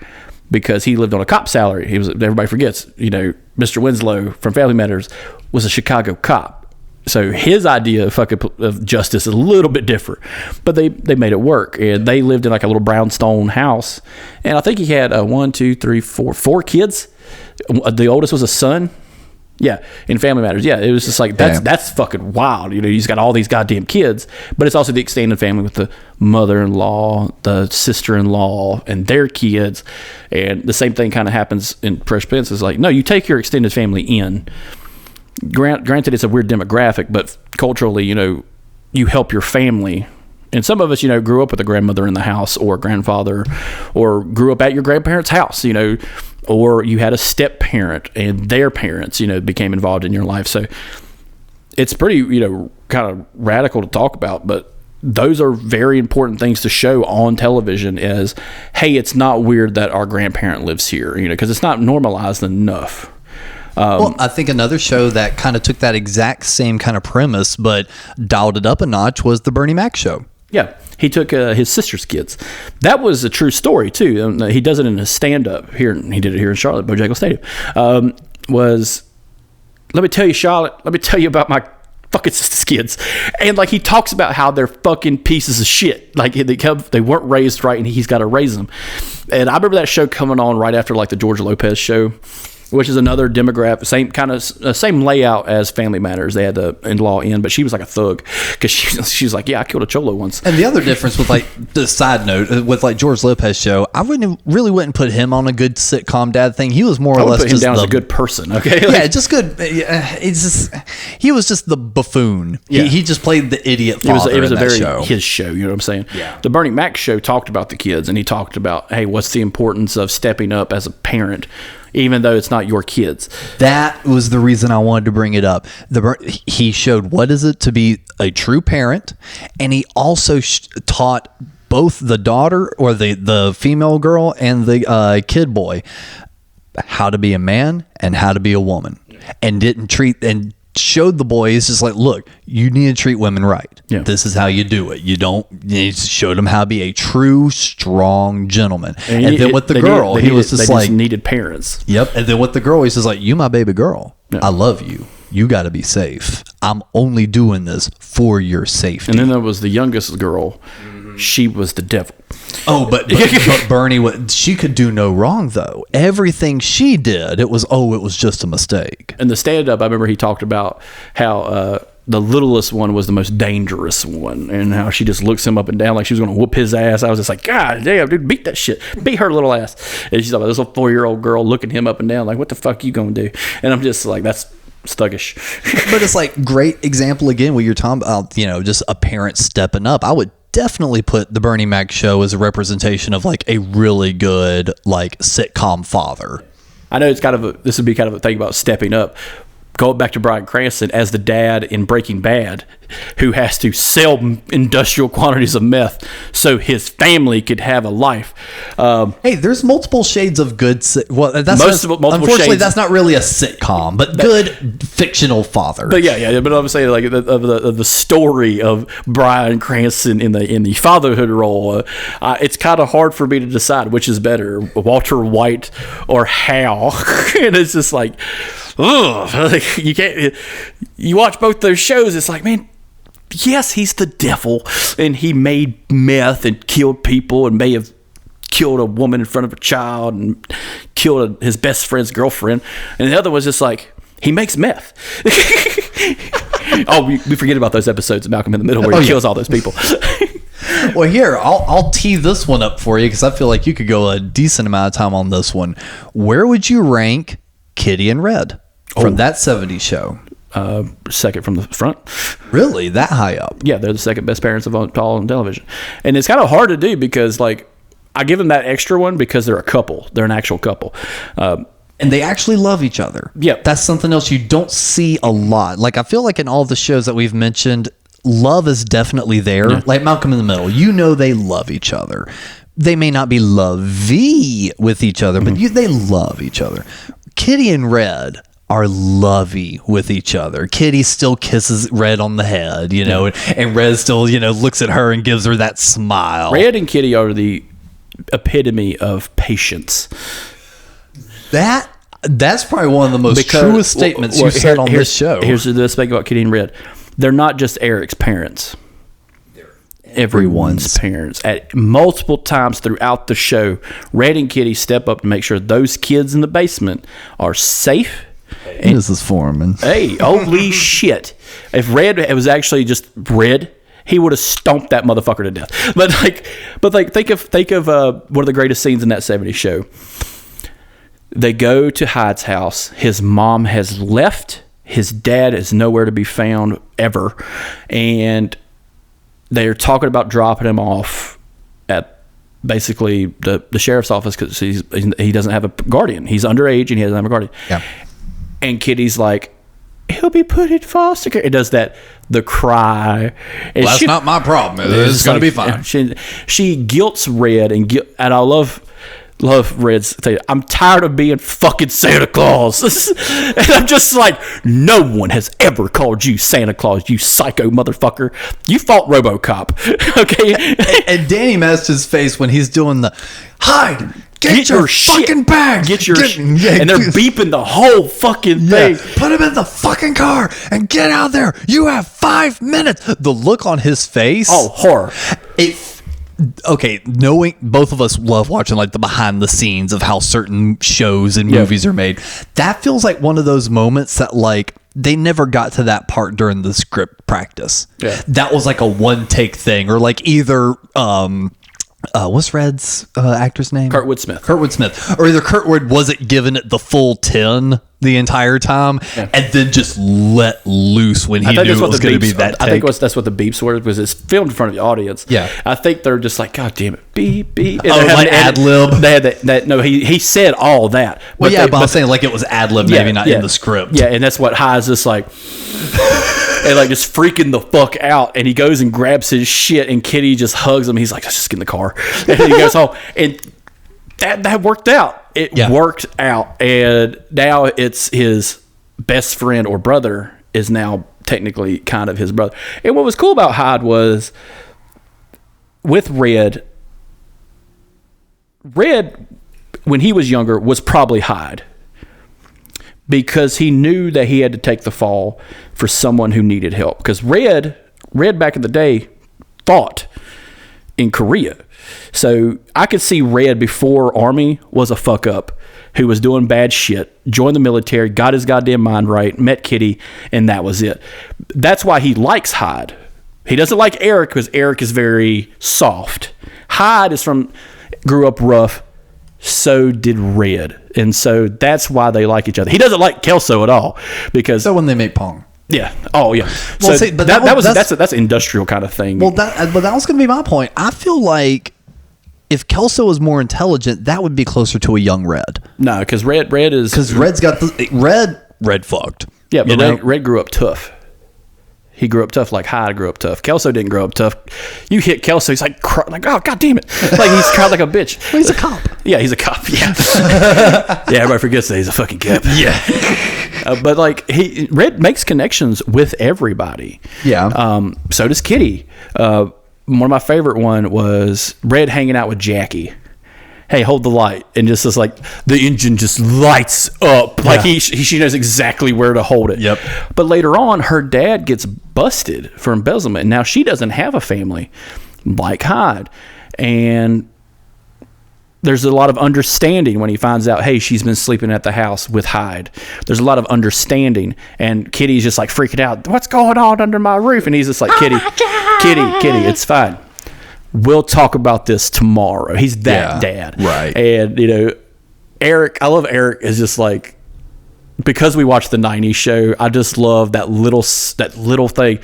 because he lived on a cop salary. Everybody forgets, Mr. Winslow from Family Matters was a Chicago cop. So his idea of justice is a little bit different, but they made it work, and they lived in like a little brownstone house. And I think he had 4 kids. The oldest was a son. Yeah, in Family Matters. Yeah, it was just like, that's fucking wild. You know, he's got all these goddamn kids, but it's also the extended family with the mother-in-law, the sister-in-law, and their kids. And the same thing kind of happens in Fresh Prince. Is like, no, you take your extended family in. Granted, it's a weird demographic, but culturally, you know, you help your family. And some of us, you know, grew up with a grandmother in the house or a grandfather, or grew up at your grandparents' house, you know, or you had a step parent and their parents, you know, became involved in your life. So it's pretty, you know, kind of radical to talk about, but those are very important things to show on television as, hey, it's not weird that our grandparent lives here, you know, because it's not normalized enough. Well, I think another show that kind of took that exact same kind of premise but dialed it up a notch was the Bernie Mac show. Yeah, he took his sister's kids. That was a true story, too. He does it in a stand-up here. He did it here in Charlotte, Bojangles Stadium. Let me tell you, Charlotte, let me tell you about my fucking sister's kids. And, like, he talks about how they're fucking pieces of shit. Like, they weren't raised right, and he's got to raise them. And I remember that show coming on right after, like, the George Lopez show, which is another demographic, same layout as Family Matters. They had the in-law in, but she was like a thug because she's like, yeah, I killed a cholo once. And the other difference with, like, the side note with, like, George Lopez show, I wouldn't put him on a good sitcom dad thing. He was more or less put him just down as a good person. Okay, yeah, just good. He was just the buffoon. Yeah. He just played the idiot father. It was in a that very show. his show. You know what I'm saying? Yeah. The Bernie Mac show talked about the kids, and he talked about, hey, what's the importance of stepping up as a parent, even though it's not your kids. That was the reason I wanted to bring it up. He showed what is it to be a true parent, and he also taught both the daughter or the female girl and the kid boy how to be a man and how to be a woman, and showed the boys just like, look, you need to treat women right. Yeah. This is how you do it. You showed them how to be a true, strong gentleman. And then with the girl, he was just like, needed parents. Yep. And then with the girl, he's just like, you my baby girl. Yeah. I love you. You got to be safe. I'm only doing this for your safety. And then there was the youngest girl. She was the devil. Oh, but Bernie, she could do no wrong though. Everything she did, it was just a mistake. And the stand-up, I remember he talked about how the littlest one was the most dangerous one, and how she just looks him up and down like she was going to whoop his ass. I was just like, God damn, dude, beat that shit. Beat her little ass. And she's like, this little 4-year-old girl looking him up and down like, what the fuck you going to do? And I'm just like, that's thuggish. But it's like, great example again what you're talking about, you know, just a parent stepping up. I would definitely put the Bernie Mac show as a representation of like a really good like sitcom father. I know this would be kind of a thing about stepping up. Going back to Bryan Cranston as the dad in Breaking Bad, who has to sell industrial quantities of meth so his family could have a life. Hey, there's multiple shades of good. Unfortunately, shades. that's not really a sitcom, but good fictional father. But yeah. But I'm saying like of the story of Bryan Cranston in the fatherhood role, it's kind of hard for me to decide which is better, Walter White or Hal. And it's just like, ugh, like, you can't. You watch both those shows, it's like, man, yes, he's the devil, and he made meth and killed people, and may have killed a woman in front of a child, and killed his best friend's girlfriend. And the other was just like, he makes meth. Oh, we forget about those episodes of Malcolm in the Middle where he kills all those people. Well, here, I'll tee this one up for you because I feel like you could go a decent amount of time on this one. Where would you rank Kitty and Red from that 70s show? Second from the front. Really? That high up? Yeah, they're the second best parents of all on television. And it's kind of hard to do because, like, I give them that extra one because they're a couple. They're an actual couple. And they actually love each other. Yeah. That's something else you don't see a lot. Like, I feel like in all the shows that we've mentioned, love is definitely there. Yeah. Like Malcolm in the Middle, you know they love each other. They may not be lovey with each other, but they love each other. Kitty and Red are lovey with each other. Kitty still kisses Red on the head, you know, and Red still, you know, looks at her and gives her that smile. Red and Kitty are the epitome of patience. That's probably one of the most truest statements you've said on this show. Here's the best thing about Kitty and Red. They're not just Eric's parents. They're everyone's parents. At multiple times throughout the show, Red and Kitty step up to make sure those kids in the basement are safe Mrs. Foreman. Hey, holy shit! If Red it was actually just Red, he would have stomped that motherfucker to death. But think of one of the greatest scenes in that '70s show. They go to Hyde's house. His mom has left. His dad is nowhere to be found ever, and they're talking about dropping him off at basically the sheriff's office because he doesn't have a guardian. He's underage and he doesn't have a guardian. Yeah. And Kitty's like, he'll be put in foster care. It does the cry. And that's not my problem. It's going to be fine. She guilts Red and I love Red's thing. I'm tired of being fucking Santa Claus. And I'm just like, no one has ever called you Santa Claus, you psycho motherfucker. You fought RoboCop. Okay? And Danny messed his face when he's doing the Hyde. Get your fucking bag. And they're beeping the whole fucking thing. Put him in the fucking car and get out there. You have 5 minutes. The look on his face. Oh, horror. Okay, knowing both of us love watching like the behind the scenes of how certain shows and movies are made. That feels like one of those moments that like they never got to that part during the script practice. Yeah. That was like a one take thing, or like either what's Red's actor's name? Kurtwood Smith. Or either Kurtwood wasn't given it the full 10 the entire time and then just let loose when he knew it was going to be that take. I think that's what the beeps were, because it's filmed in front of the audience. Yeah. I think they're just like, God damn it, beep, beep. And like ad-lib? They had that. No, he said all that. Well, but I'm saying like it was ad-lib, maybe not in the script. Yeah, and that's what High's just like... and like just freaking the fuck out, and he goes and grabs his shit, and Kitty just hugs him. He's like, let's just get in the car, and he goes home, and that worked out. It worked out, and now it's his best friend or brother is now technically kind of his brother. And what was cool about Hyde was with Red when he was younger was probably Hyde, because he knew that he had to take the fall for someone who needed help. Because Red back in the day fought in Korea. So I could see Red before Army was a fuck up who was doing bad shit, joined the military, got his goddamn mind right, met Kitty, and that was it. That's why he likes Hyde. He doesn't like Eric because Eric is very soft. Hyde grew up rough. So did Red, and so that's why they like each other. He doesn't like Kelso at all, because so when they make Pong, yeah, oh yeah. Well, so but that's an industrial kind of thing. Well, that was going to be my point. I feel like if Kelso was more intelligent, that would be closer to a young Red. No, because Red's got Red fucked. Yeah, but Red grew up tough. He grew up tough like Hyde grew up tough. Kelso didn't grow up tough. You hit Kelso, he's like, oh, God damn it. Like, he's cried like a bitch. Well, he's a cop. Yeah, he's a cop. Yeah. Yeah, everybody forgets that he's a fucking cop. Yeah. But, like, Red makes connections with everybody. Yeah. So does Kitty. One of my favorite one was Red hanging out with Jackie. Hey, hold the light, and just is like the engine just lights up, like she knows exactly where to hold it. Yep. But later on, her dad gets busted for embezzlement. Now she doesn't have a family like Hyde, and there's a lot of understanding when he finds out, hey, she's been sleeping at the house with Hyde. There's a lot of understanding, and Kitty's just like freaking out. What's going on under my roof? And he's just like, Kitty, it's fine. We'll talk about this tomorrow. He's that dad. Right. And, Eric, I love Eric is just like, because we watched the 90s show, I just love that little thing.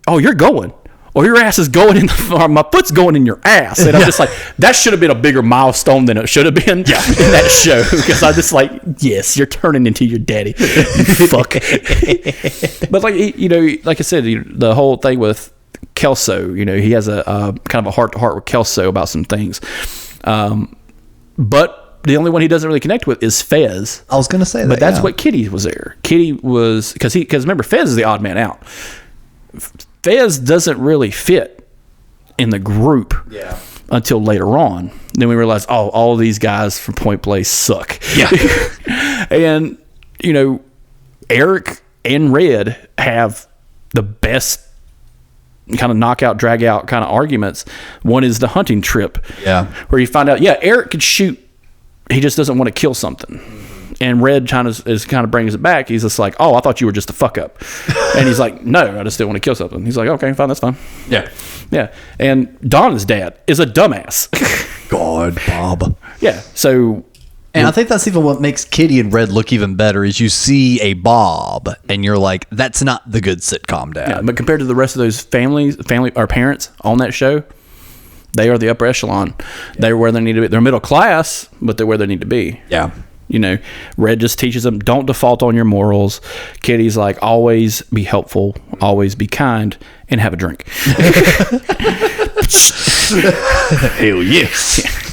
Oh, you're going. Or your ass is going my foot's going in your ass. And I'm just like, that should have been a bigger milestone than it should have been in that show. Because I'm just like, yes, you're turning into your daddy. Fuck. But like I said, the whole thing with Kelso, he has a kind of a heart-to-heart with Kelso about some things, but the only one he doesn't really connect with is Fez. I was going to say that, but that's what Kitty was there. Kitty was because remember, Fez is the odd man out. Fez doesn't really fit in the group until later on. Then we realize, all of these guys from Point Place suck. Yeah, and Eric and Red have the best kind of knockout, drag out kind of arguments. One is the hunting trip, where you find out, Eric could shoot, he just doesn't want to kill something. And Red kind of brings it back. He's just like, oh, I thought you were just a fuck up. And he's like, no, I just didn't want to kill something. He's like, okay, fine, that's fine. Yeah. Yeah. And Donna's dad is a dumbass. God, Bob. Yeah. So, and I think that's even what makes Kitty and Red look even better is you see a Bob and you're like, that's not the good sitcom dad. yeah, but compared to the rest of those family or parents on that show, they are the upper echelon. They're where they need to be. They're middle class, but they're where they need to be. Yeah. You know, Red just teaches them, don't default on your morals. Kitty's like, always be helpful, always be kind, and have a drink. Hell yes.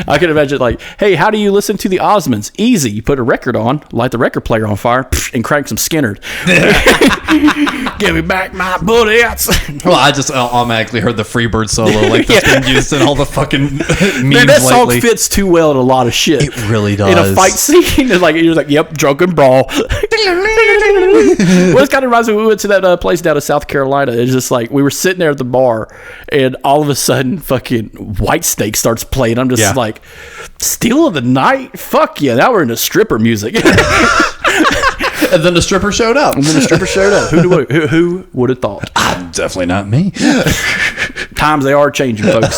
I can imagine like, hey, how do you listen to the Osmonds? Easy. You put a record on, light the record player on fire, and crank some Skinnerd. Give me back my bullets. Well, I just automatically heard the Freebird solo like that's been used in all the fucking memes Man, that song lately. fits too well in a lot of shit. It really does. In a fight scene, it's like you're like, yep, drunken brawl. Well, it kind of reminds me. We went to that place down in South Carolina. It's just like we were sitting there at the bar, and all of a sudden, fucking White Snake starts playing. I'm just like, Steal of the Night? Fuck yeah! Now we're into stripper music. And then the stripper showed up. Who would have thought? Definitely not me. Times they are changing, folks.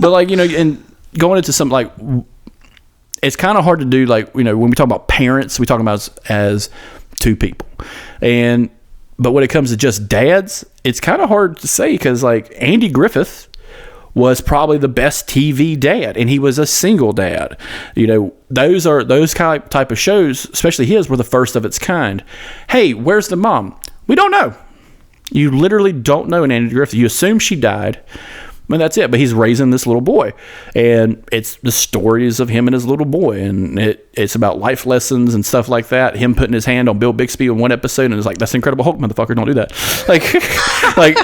But like, you know, and going into something like, it's kind of hard to do. Like, you know, when we talk about parents, we talk about as two people, but when it comes to just dads, it's kind of hard to say because like Andy Griffith was probably the best TV dad, and he was a single dad. You know, those type of shows, especially his, were the first of its kind. Hey, where's the mom? We don't know. You literally don't know in Andy Griffith. You assume she died, and that's it. But he's raising this little boy, and it's the stories of him and his little boy, and it's about life lessons and stuff like that. Him putting his hand on Bill Bixby in one episode, and it's like, that's Incredible Hulk, motherfucker. Don't do that. Like.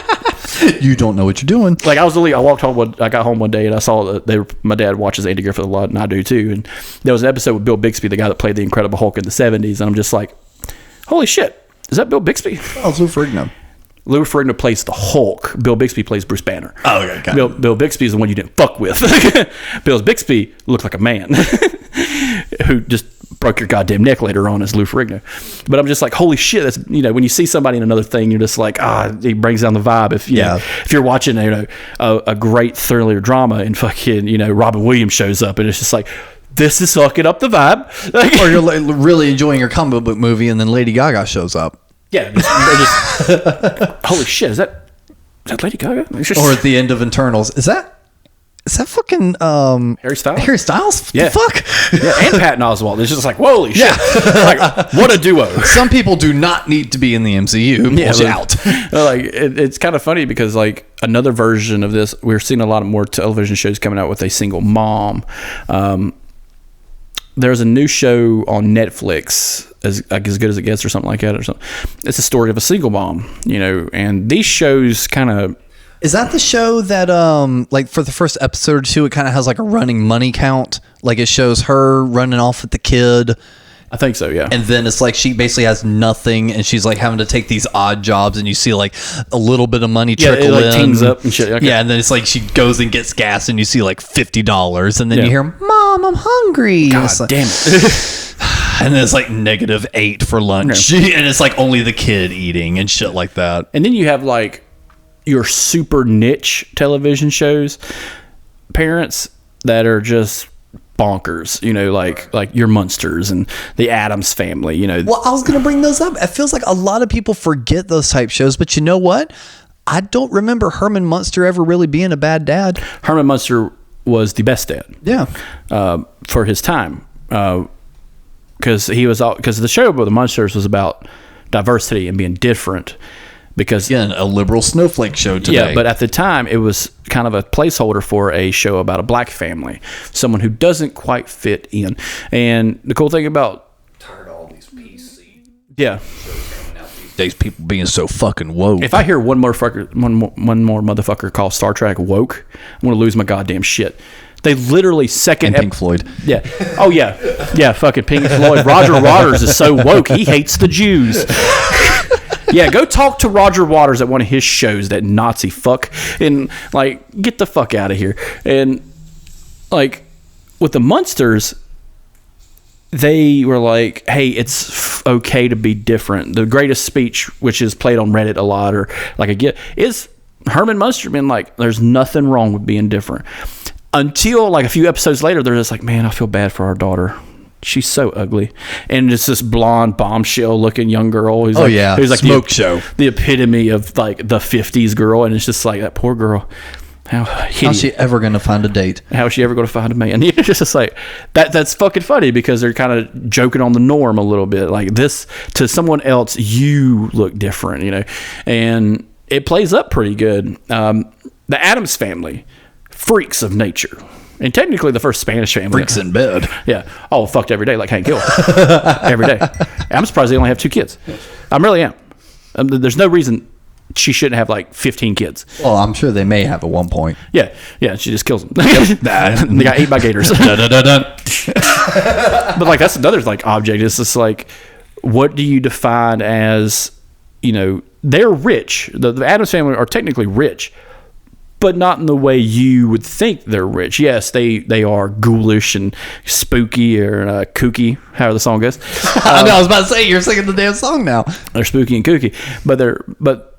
You don't know what you're doing. Like I walked home. I got home one day and I saw my dad watches Andy Griffith a lot, and I do too. And there was an episode with Bill Bixby, the guy that played the Incredible Hulk in the '70s, and I'm just like, holy shit, is that Bill Bixby? Oh, it's Lou Ferrigno. Lou Ferrigno plays the Hulk. Bill Bixby plays Bruce Banner. Oh, okay. Bill Bixby is the one you didn't fuck with. Bill Bixby looked like a man who just broke your goddamn neck later on as Lou Ferrigno. But I'm just like, holy shit, that's, you know, when you see somebody in another thing, you're just like, he brings down the vibe. If you know, if you're watching, you know, a great thriller drama and fucking, you know, Robin Williams shows up and it's just like, this is sucking up the vibe. Or you're like really enjoying your comic book movie and then Lady Gaga shows up. Yeah. Holy shit, is that Lady Gaga? Or at the end of Internals, is that fucking Harry Styles? Harry Styles? Yeah. Fuck. Yeah, and Patton Oswalt. It's just like, holy shit. Like, what a duo. Some people do not need to be in the MCU. Out. Like, it's kind of funny because, like, another version of this, we're seeing a lot of more television shows coming out with a single mom. There's a new show on Netflix, as good as it gets or something like that. Or something. It's a story of a single mom, you know, and these shows kind of... Is that the show that, like, for the first episode or two, it kind of has, like, a running money count? Like, it shows her running off with the kid. I think so, yeah. And then it's like she basically has nothing, and she's, like, having to take these odd jobs, and you see, like, a little bit of money trickle in. Yeah, it, like, teams up and shit. Okay. Yeah, and then it's like she goes and gets gas, and you see, like, $50, and then you hear, Mom, I'm hungry. God damn it. And then it's like -8 for lunch. Yeah. And it's like only the kid eating and shit like that. And then you have, like, your super niche television shows, parents that are just bonkers, you know, like your Munsters and the Addams Family, you know. Well, I was going to bring those up. It feels like a lot of people forget those type shows, but you know what? I don't remember Herman Munster ever really being a bad dad. Herman Munster was the best dad. Yeah. For his time. Because the show about the Munsters was about diversity and being different. Because again, a liberal snowflake show today. Yeah, but at the time, it was kind of a placeholder for a show about a black family, someone who doesn't quite fit in. And the cool thing about tired of all these PC shows coming out these days, people being so fucking woke. If I hear one more motherfucker call Star Trek woke, I'm gonna lose my goddamn shit. They literally Pink Floyd. Yeah. Oh yeah. Yeah. Fucking Pink Floyd. Roger Waters is so woke. He hates the Jews. Yeah, go talk to Roger Waters at one of his shows, that Nazi fuck, and, like, get the fuck out of here. And, like, with the Munsters, they were like, hey, it's okay to be different. The greatest speech, which is played on Reddit a lot, or like is Herman Munster being like, there's nothing wrong with being different. Until like a few episodes later, they're just like, man, I feel bad for our daughter. She's so ugly. And it's this blonde bombshell looking young girl who's who's like smoke show. The epitome of like the 50s girl. And it's just like, that poor girl. How's she ever going to find a date? How is she ever going to find a man? It's just like that's fucking funny, because they're kind of joking on the norm a little bit. Like, this to someone else, you look different, you know, and it plays up pretty good. The Addams Family, freaks of nature, and technically the first Spanish family. Freaks in bed. Yeah. Oh, fucked every day like Hank Hill. Every day. I'm surprised they only have 2 kids. I really am. There's no reason she shouldn't have like 15 kids. Well, I'm sure they may have at one point. Yeah, she just kills them. They got ate by gators. But like, that's another like object. It's just like, what do you define as, you know, they're rich. The Addams Family are technically rich, but not in the way you would think they're rich. Yes, they are ghoulish and spooky, or kooky, however the song goes. I know, I was about to say, you're singing the damn song now. They're spooky and kooky, but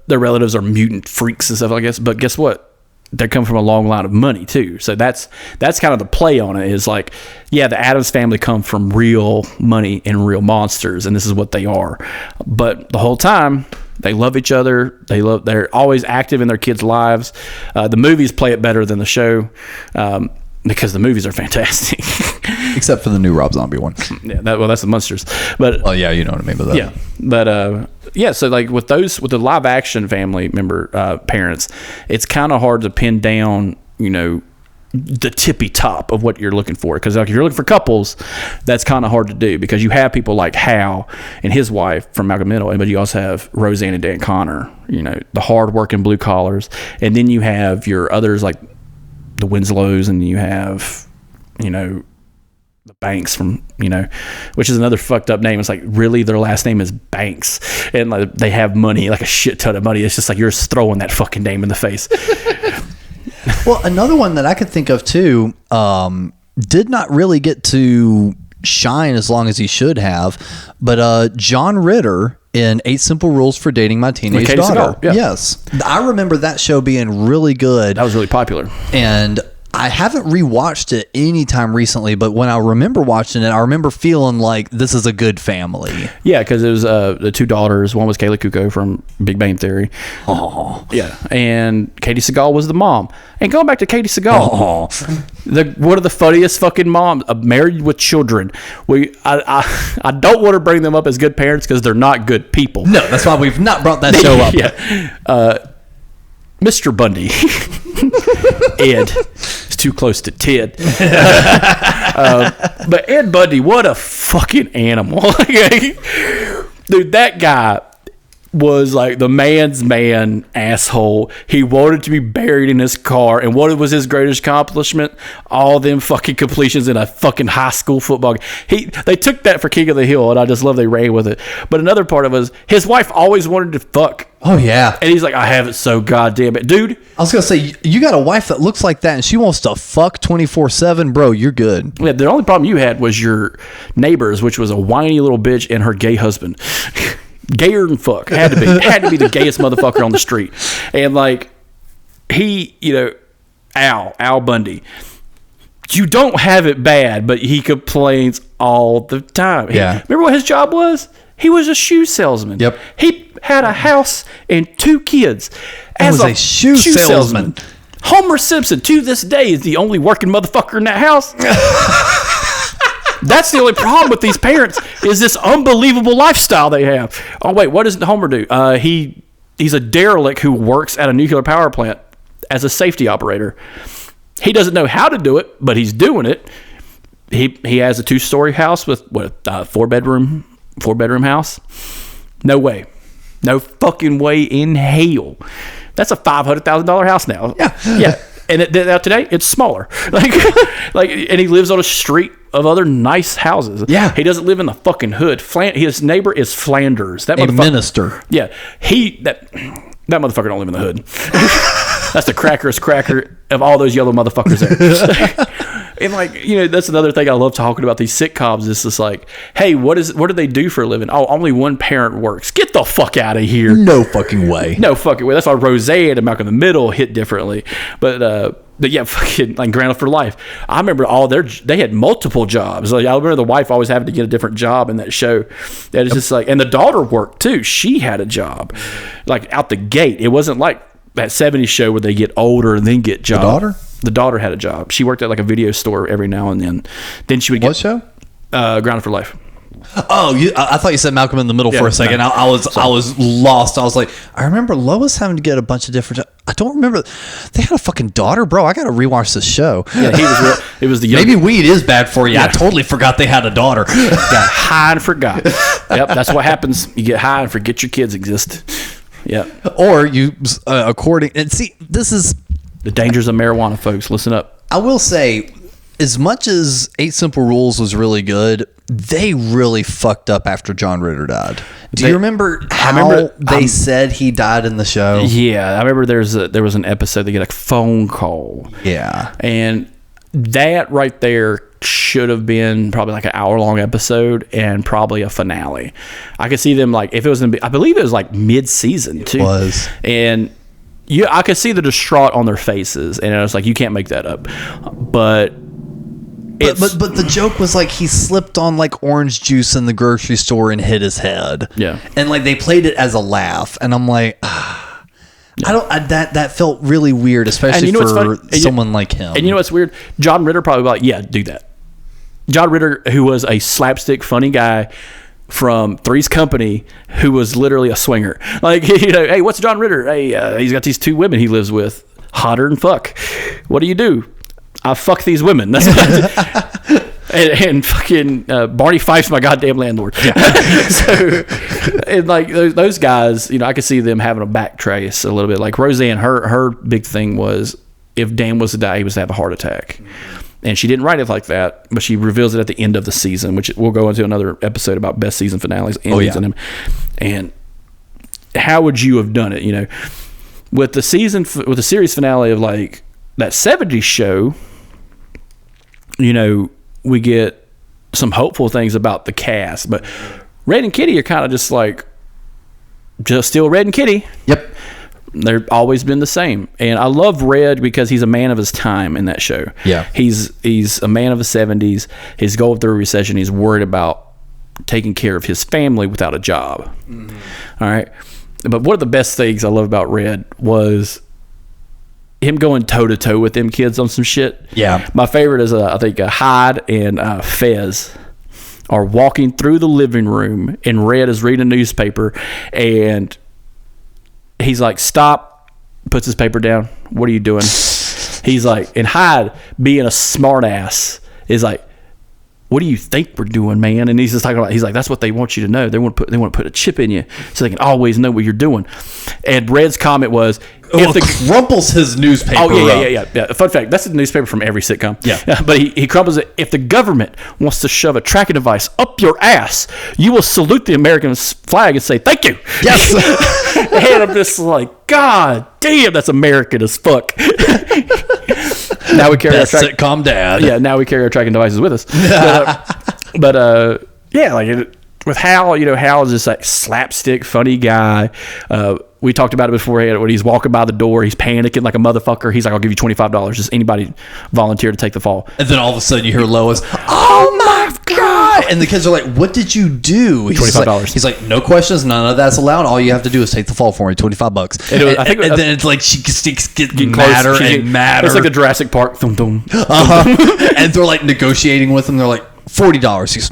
their relatives are mutant freaks and stuff, I guess. But guess what? They come from a long line of money too. So that's kind of the play on it, is like, yeah, the Addams Family come from real money and real monsters, and this is what they are. But the whole time, they love each other. They're always active in their kids' lives. The movies play it better than the show, because the movies are fantastic. Except for the new Rob Zombie one. Yeah, that's the Munsters. But yeah, you know what I mean by that. Yeah, but yeah. So like with the live action family member parents, it's kind of hard to pin down, you know, the tippy top of what you're looking for, because like if you're looking for couples, that's kind of hard to do, because you have people like Hal and his wife from Malcolm Middle, but you also have Roseanne and Dan Connor, you know, the hard-working blue collars, and then you have your others like the Winslows, and you have, you know, the Banks from, you know, which is another fucked up name. It's like, really, their last name is Banks, and like they have money, like a shit ton of money. It's just like, you're just throwing that fucking name in the face. Well, another one that I could think of too, did not really get to shine as long as he should have, but John Ritter in 8 Simple Rules for Dating My Teenage Daughter. Yeah. Yes. I remember that show being really good. That was really popular. And I haven't rewatched it anytime recently, but when I remember watching it, I remember feeling like this is a good family. Yeah, because it was the 2 daughters. One was Kayla Kuko from Big Bang Theory. Oh. Yeah, and Katie Seagal was the mom. And going back to Katie Seagal, one of the funniest fucking moms, married with children. I don't want to bring them up as good parents, because they're not good people. No, that's why we've not brought that show up. Yeah. Mr. Bundy. Ed is too close to Ted. But Ed Bundy, what a fucking animal. Dude, that guy was like the man's man asshole. He wanted to be buried in his car, and what was his greatest accomplishment? All them fucking completions in a fucking high school football game. They took that for King of the Hill, and I just love they ran with it. But another part of it was his wife always wanted to fuck. Oh yeah. And he's like, I have it so goddamn it. Dude, I was gonna say, you got a wife that looks like that and she wants to fuck 24/7, bro, you're good. Yeah, the only problem you had was your neighbors, which was a whiny little bitch and her gay husband. Gayer than fuck. Had to be the gayest motherfucker on the street. And like, he, you know, Al Bundy, you don't have it bad, but he complains all the time. Remember what his job was? He was a shoe salesman. Yep. He had a house and 2 kids as a shoe salesman. Homer Simpson, to this day, is the only working motherfucker in that house. That's the only problem with these parents, is this unbelievable lifestyle they have. Oh, wait, what does Homer do? He's a derelict who works at a nuclear power plant as a safety operator. He doesn't know how to do it, but he's doing it. He has a 2-story house with a 4-bedroom house. No way. No fucking way in hell. That's a $500,000 house now. Yeah. And today it's smaller. Like, and he lives on a street of other nice houses. Yeah. He doesn't live in the fucking hood. His neighbor is Flanders. That motherfucker. Minister. Yeah. That motherfucker don't live in the hood. That's the crackerest cracker of all those yellow motherfuckers there. And like, you know, that's another thing I love talking about these sitcoms. Is just like, hey, what do they do for a living? Oh, only one parent works. Get the fuck out of here. No fucking way. No fucking way. That's why Roseanne and Malcolm in the Middle hit differently. But yeah, fucking like Grounded for Life. I remember they had multiple jobs. Like I remember the wife always having to get a different job in that show. And it's just like, and the daughter worked too. She had a job, like out the gate. It wasn't like that 70s show where they get older and then get jobs. The daughter had a job. She worked at like a video store every now and then. Then she would get what show? Grounded for Life. Oh, I thought you said Malcolm in the Middle for a second. No. I was lost. I was like, I remember Lois having to get a bunch of different. I don't remember. They had a fucking daughter, bro. I got to rewatch this show. Yeah, he was real. It was the young. Maybe weed is bad for you. Yeah. I totally forgot they had a daughter. Got high and forgot. Yep, that's what happens. You get high and forget your kids exist. Yeah. Or you, according and see, this is the dangers of marijuana, folks. Listen up. I will say, as much as 8 Simple Rules was really good, they really fucked up after John Ritter died. Do you remember how they said he died in the show? Yeah, I remember there was an episode they get a phone call. Yeah. And that right there should have been probably like an hour-long episode and probably a finale. I could see them like, if it was, I believe it was like mid-season too. It was. And I could see the distraught on their faces. And I was like, you can't make that up. But the joke was like he slipped on like orange juice in the grocery store and hit his head. Yeah. And like they played it as a laugh, and I'm like, that felt really weird, especially for someone like him. And you know what's weird? John Ritter probably like, yeah, do that. John Ritter, who was a slapstick funny guy from Three's Company, who was literally a swinger. Like, you know, hey, what's John Ritter? Hey, he's got these 2 women he lives with, hotter than fuck. What do? I fuck these women. That's what and fucking Barney Fife's my goddamn landlord. Yeah. So, and like those guys, you know, I could see them having a back trace a little bit. Like Roseanne, her big thing was if Dan was to die, he was to have a heart attack. And she didn't write it like that, but she reveals it at the end of the season, which we'll go into another episode about best season finales. And how would you have done it? You know, with the series finale of like that 70s show, you know, we get some hopeful things about the cast, but Red and Kitty are kind of just like still Red and Kitty. Yep. They've always been the same. And I love Red because he's a man of his time in that show. Yeah. He's a man of the 70s. He's going through a recession. He's worried about taking care of his family without a job. Mm-hmm. All right. But one of the best things I love about Red was him going toe-to-toe with them kids on some shit. Yeah. My favorite is, I think, Hyde and Fez are walking through the living room, and Red is reading a newspaper, and he's like, stop, puts his paper down. What are you doing? He's like, and Hyde, being a smart ass, is like, what do you think we're doing, man? And he's just talking about, he's like, that's what they want you to know. They want to put a chip in you so they can always know what you're doing. And Red's comment was, crumples his newspaper. Oh, yeah. Fun fact, that's a newspaper from every sitcom. Yeah. But he crumples it. If the government wants to shove a tracking device up your ass, you will salute the American flag and say, thank you. Yes. And I'm just like, God damn, that's American as fuck. Now we carry Best our sitcom dad. Yeah, now we carry our tracking devices with us. Yeah, like with Hal, you know, Hal is just like slapstick funny guy. We talked about it before when he's walking by the door, he's panicking like a motherfucker. He's like, I'll give you $25. Just anybody volunteer to take the fall. And then all of a sudden you hear Lois, oh my God. And the kids are like, what did you do? $25. He's like, no questions. None of that's allowed. All you have to do is take the fall for me. $25. And then it's like she getting madder and madder. It's like the Jurassic Park. Thum, thum. And they're like negotiating with him. They're like, $40. He's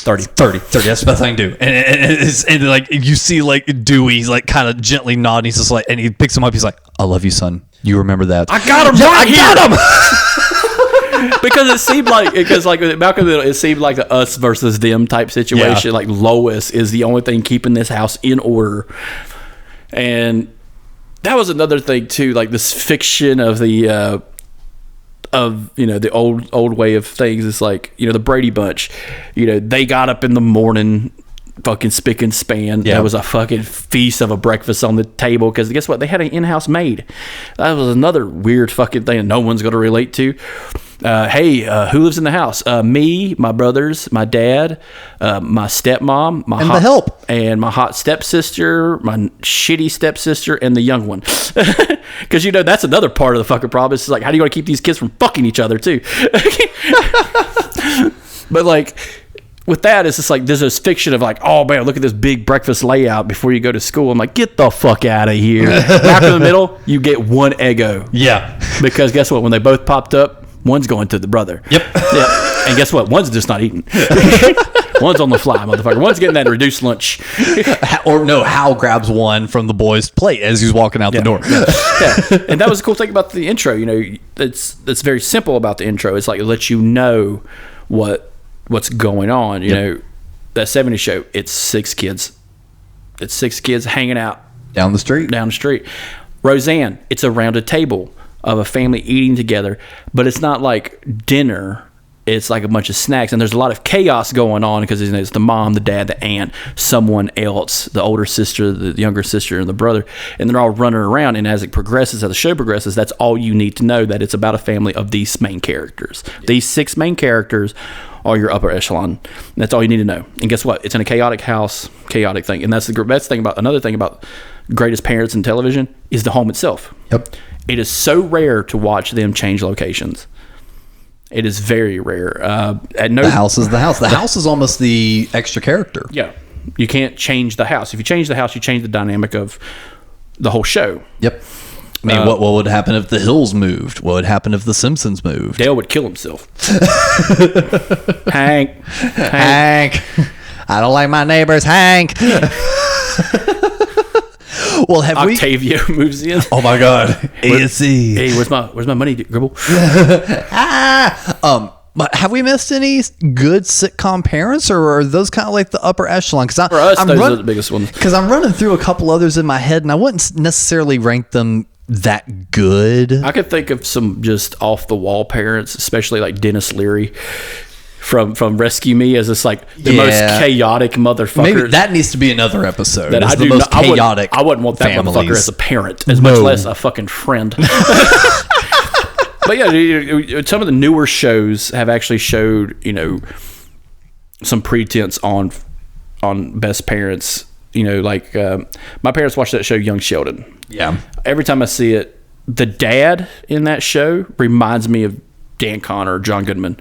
30. That's the best I can do. And like you see like Dewey's like kind of gently nodding. He's just like, and he picks him up. He's like, I love you, son. You remember that? I got him. I got him. Because it seemed like, with Malcolm, it seemed like the us versus them type situation. Yeah. Like Lois is the only thing keeping this house in order. And that was another thing too, like this fiction of the the old way of things. Is like, you know, the Brady Bunch, you know, they got up in the morning, fucking spick and span. There was a fucking feast of a breakfast on the table because guess what? They had an in-house maid. That was another weird fucking thing that no one's going to relate to. Hey, who lives in the house? Me, my brothers, my dad, my stepmom, And the help. and my hot stepsister, my shitty stepsister, and the young one. Because that's another part of the fucking problem. It's like, how do you want to keep these kids from fucking each other too? But like, with that, it's just like there's this fiction of like, oh man, look at this big breakfast layout before you go to school. I'm like, get the fuck out of here. After the middle, you get one Eggo. Yeah. Because guess what? When they both popped up, one's going to the brother. Yep. And guess what? One's just not eating. One's on the fly, motherfucker. One's getting that reduced lunch. Or no, Hal grabs one from the boy's plate as he's walking out the door. Yeah. And that was the cool thing about the intro. It's very simple about the intro. It's like it lets you know what's going on. You know, that 70s show, it's 6 kids. It's 6 kids hanging out Down the street. Roseanne, it's around a table of a family eating together, but it's not like dinner. It's like a bunch of snacks, and there's a lot of chaos going on because it's the mom, the dad, the aunt, someone else, the older sister, the younger sister, and the brother, and they're all running around. And as it progresses, as the show progresses, that's all you need to know, that it's about a family of these main characters. Yeah. These 6 main characters are your upper echelon. That's all you need to know. And guess what? It's in a chaotic house, chaotic thing. And that's the best thing about another thing about greatest parents in television is the home itself. Yep. It is so rare to watch them change locations. It is very rare. The house is the house. The house is almost the extra character. Yeah. You can't change the house. If you change the house, you change the dynamic of the whole show. Yep. I mean, what would happen if the Hills moved? What would happen if the Simpsons moved? Dale would kill himself. Hank. I don't like my neighbors, Hank. Well, have Octavia moves in. Oh my God. ASC. Hey, where's my money, Gribble? But have we missed any good sitcom parents, or are those kind of like the upper echelon? For us, those are the biggest ones. Because I'm running through a couple others in my head, and I wouldn't necessarily rank them that good. I could think of some just off the wall parents, especially like Dennis Leary from Rescue Me, as this like the most chaotic motherfucker. Maybe that needs to be another episode. That I do the most chaotic. I wouldn't want that families. Motherfucker as a parent, much less a fucking friend. But yeah, some of the newer shows have actually showed some pretense on best parents. Like my parents watched that show Young Sheldon. Yeah. Every time I see it, the dad in that show reminds me of Dan Connor, John Goodman,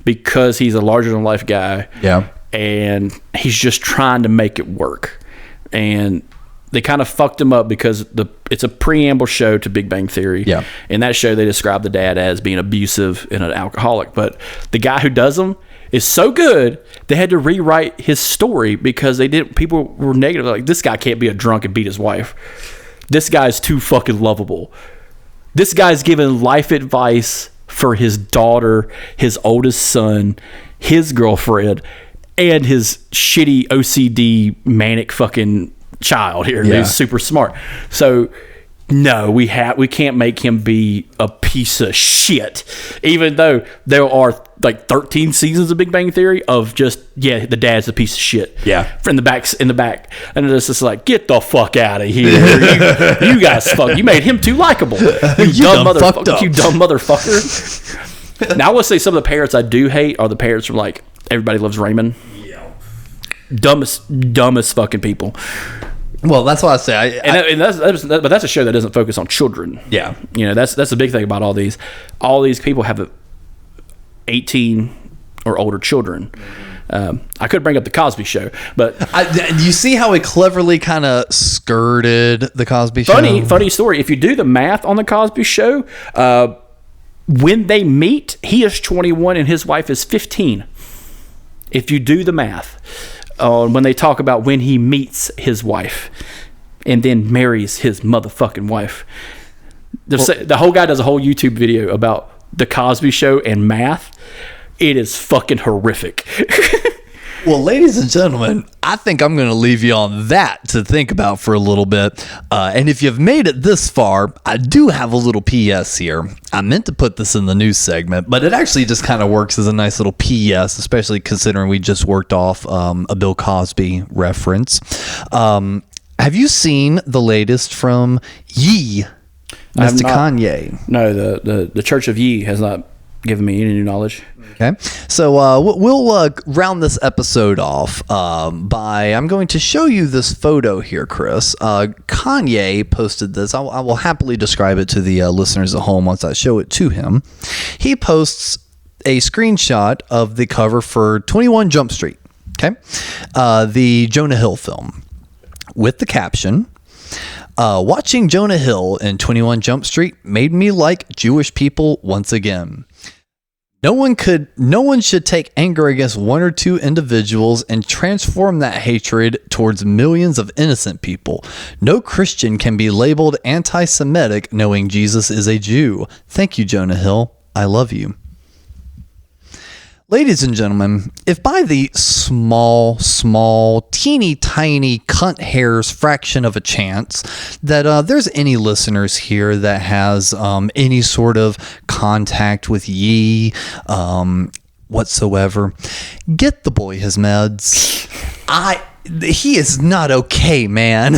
because he's a larger than life guy. Yeah. And he's just trying to make it work. And they kind of fucked him up because it's a preamble show to Big Bang Theory. Yeah. In that show, they describe the dad as being abusive and an alcoholic. But the guy who does them is so good, they had to rewrite his story because people were negative. Like, this guy can't be a drunk and beat his wife. This guy's too fucking lovable. This guy's giving life advice for his daughter, his oldest son, his girlfriend, and his shitty OCD manic fucking child here who's super smart. So no, we can't make him be a piece of shit, even though there are like 13 seasons of Big Bang Theory of just the dad's a piece of shit. Yeah, in the back, and it's just like, get the fuck out of here. you guys you made him too likable. You dumb motherfucker. You dumb motherfucker. Now I will say some of the parents I do hate are the parents from like Everybody Loves Raymond. Yeah, dumbest fucking people. Well, that's what I say. But that's a show that doesn't focus on children. Yeah, that's the big thing about all these. All these people have 18 or older children. I could bring up the Cosby Show, but you see how he cleverly kind of skirted the Cosby Show. Funny story. If you do the math on the Cosby Show, when they meet, he is 21 and his wife is 15. If you do the math. When they talk about when he meets his wife and then marries his motherfucking wife. The whole guy does a whole YouTube video about the Cosby Show and math. It is fucking horrific. Well, ladies and gentlemen, I think I'm going to leave you on that to think about for a little bit. And if you've made it this far, I do have a little PS here. I meant to put this in the news segment, but it actually just kind of works as a nice little PS, especially considering we just worked off a Bill Cosby reference. Have you seen the latest from Ye, Mr. Kanye? No, the Church of Ye has not giving me any new knowledge. Okay, so we'll round this episode off by I'm going to show you this photo here, Chris. Kanye posted this. I will happily describe it to the listeners at home once I show it to him. He posts a screenshot of the cover for 21 Jump Street, okay, the Jonah Hill film, with the caption, watching Jonah Hill in 21 Jump Street made me like Jewish people once again. No one should take anger against one or two individuals and transform that hatred towards millions of innocent people. No Christian can be labeled anti-Semitic knowing Jesus is a Jew. Thank you, Jonah Hill. I love you. Ladies and gentlemen, if by the small, teeny tiny cunt hairs fraction of a chance that there's any listeners here that has any sort of contact with ye whatsoever, get the boy his meds. He is not okay, man.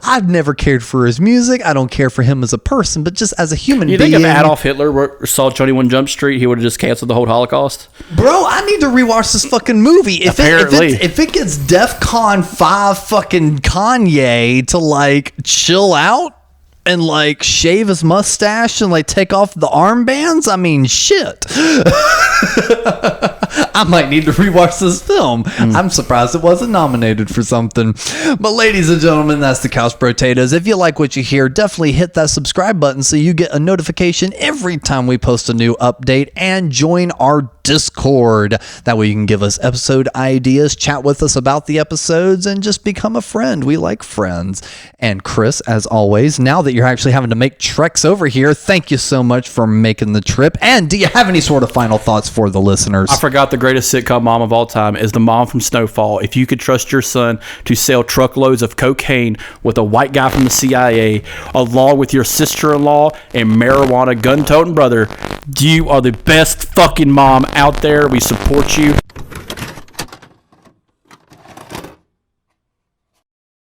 I've never cared for his music. I don't care for him as a person, but just as a human being. You think if Adolf Hitler saw 21 Jump Street, he would have just canceled the whole Holocaust? Bro, I need to rewatch this fucking movie. If it gets DEFCON 5 fucking Kanye to like chill out and like shave his mustache and like take off the armbands, I mean, shit. I might need to rewatch this film. I'm surprised it wasn't nominated for something. But ladies and gentlemen, that's the Couch Potatoes. If you like what you hear, definitely hit that subscribe button so you get a notification every time we post a new update, and join our Discord. That way you can give us episode ideas, chat with us about the episodes, and just become a friend. We like friends. And Chris, as always, now that you're actually having to make treks over here, thank you so much for making the trip. And do you have any sort of final thoughts for the listeners? I forgot the greatest sitcom mom of all time is the mom from Snowfall. If you could trust your son to sell truckloads of cocaine with a white guy from the CIA, along with your sister-in-law and marijuana gun-toting brother, you are the best fucking mom out there. We support you.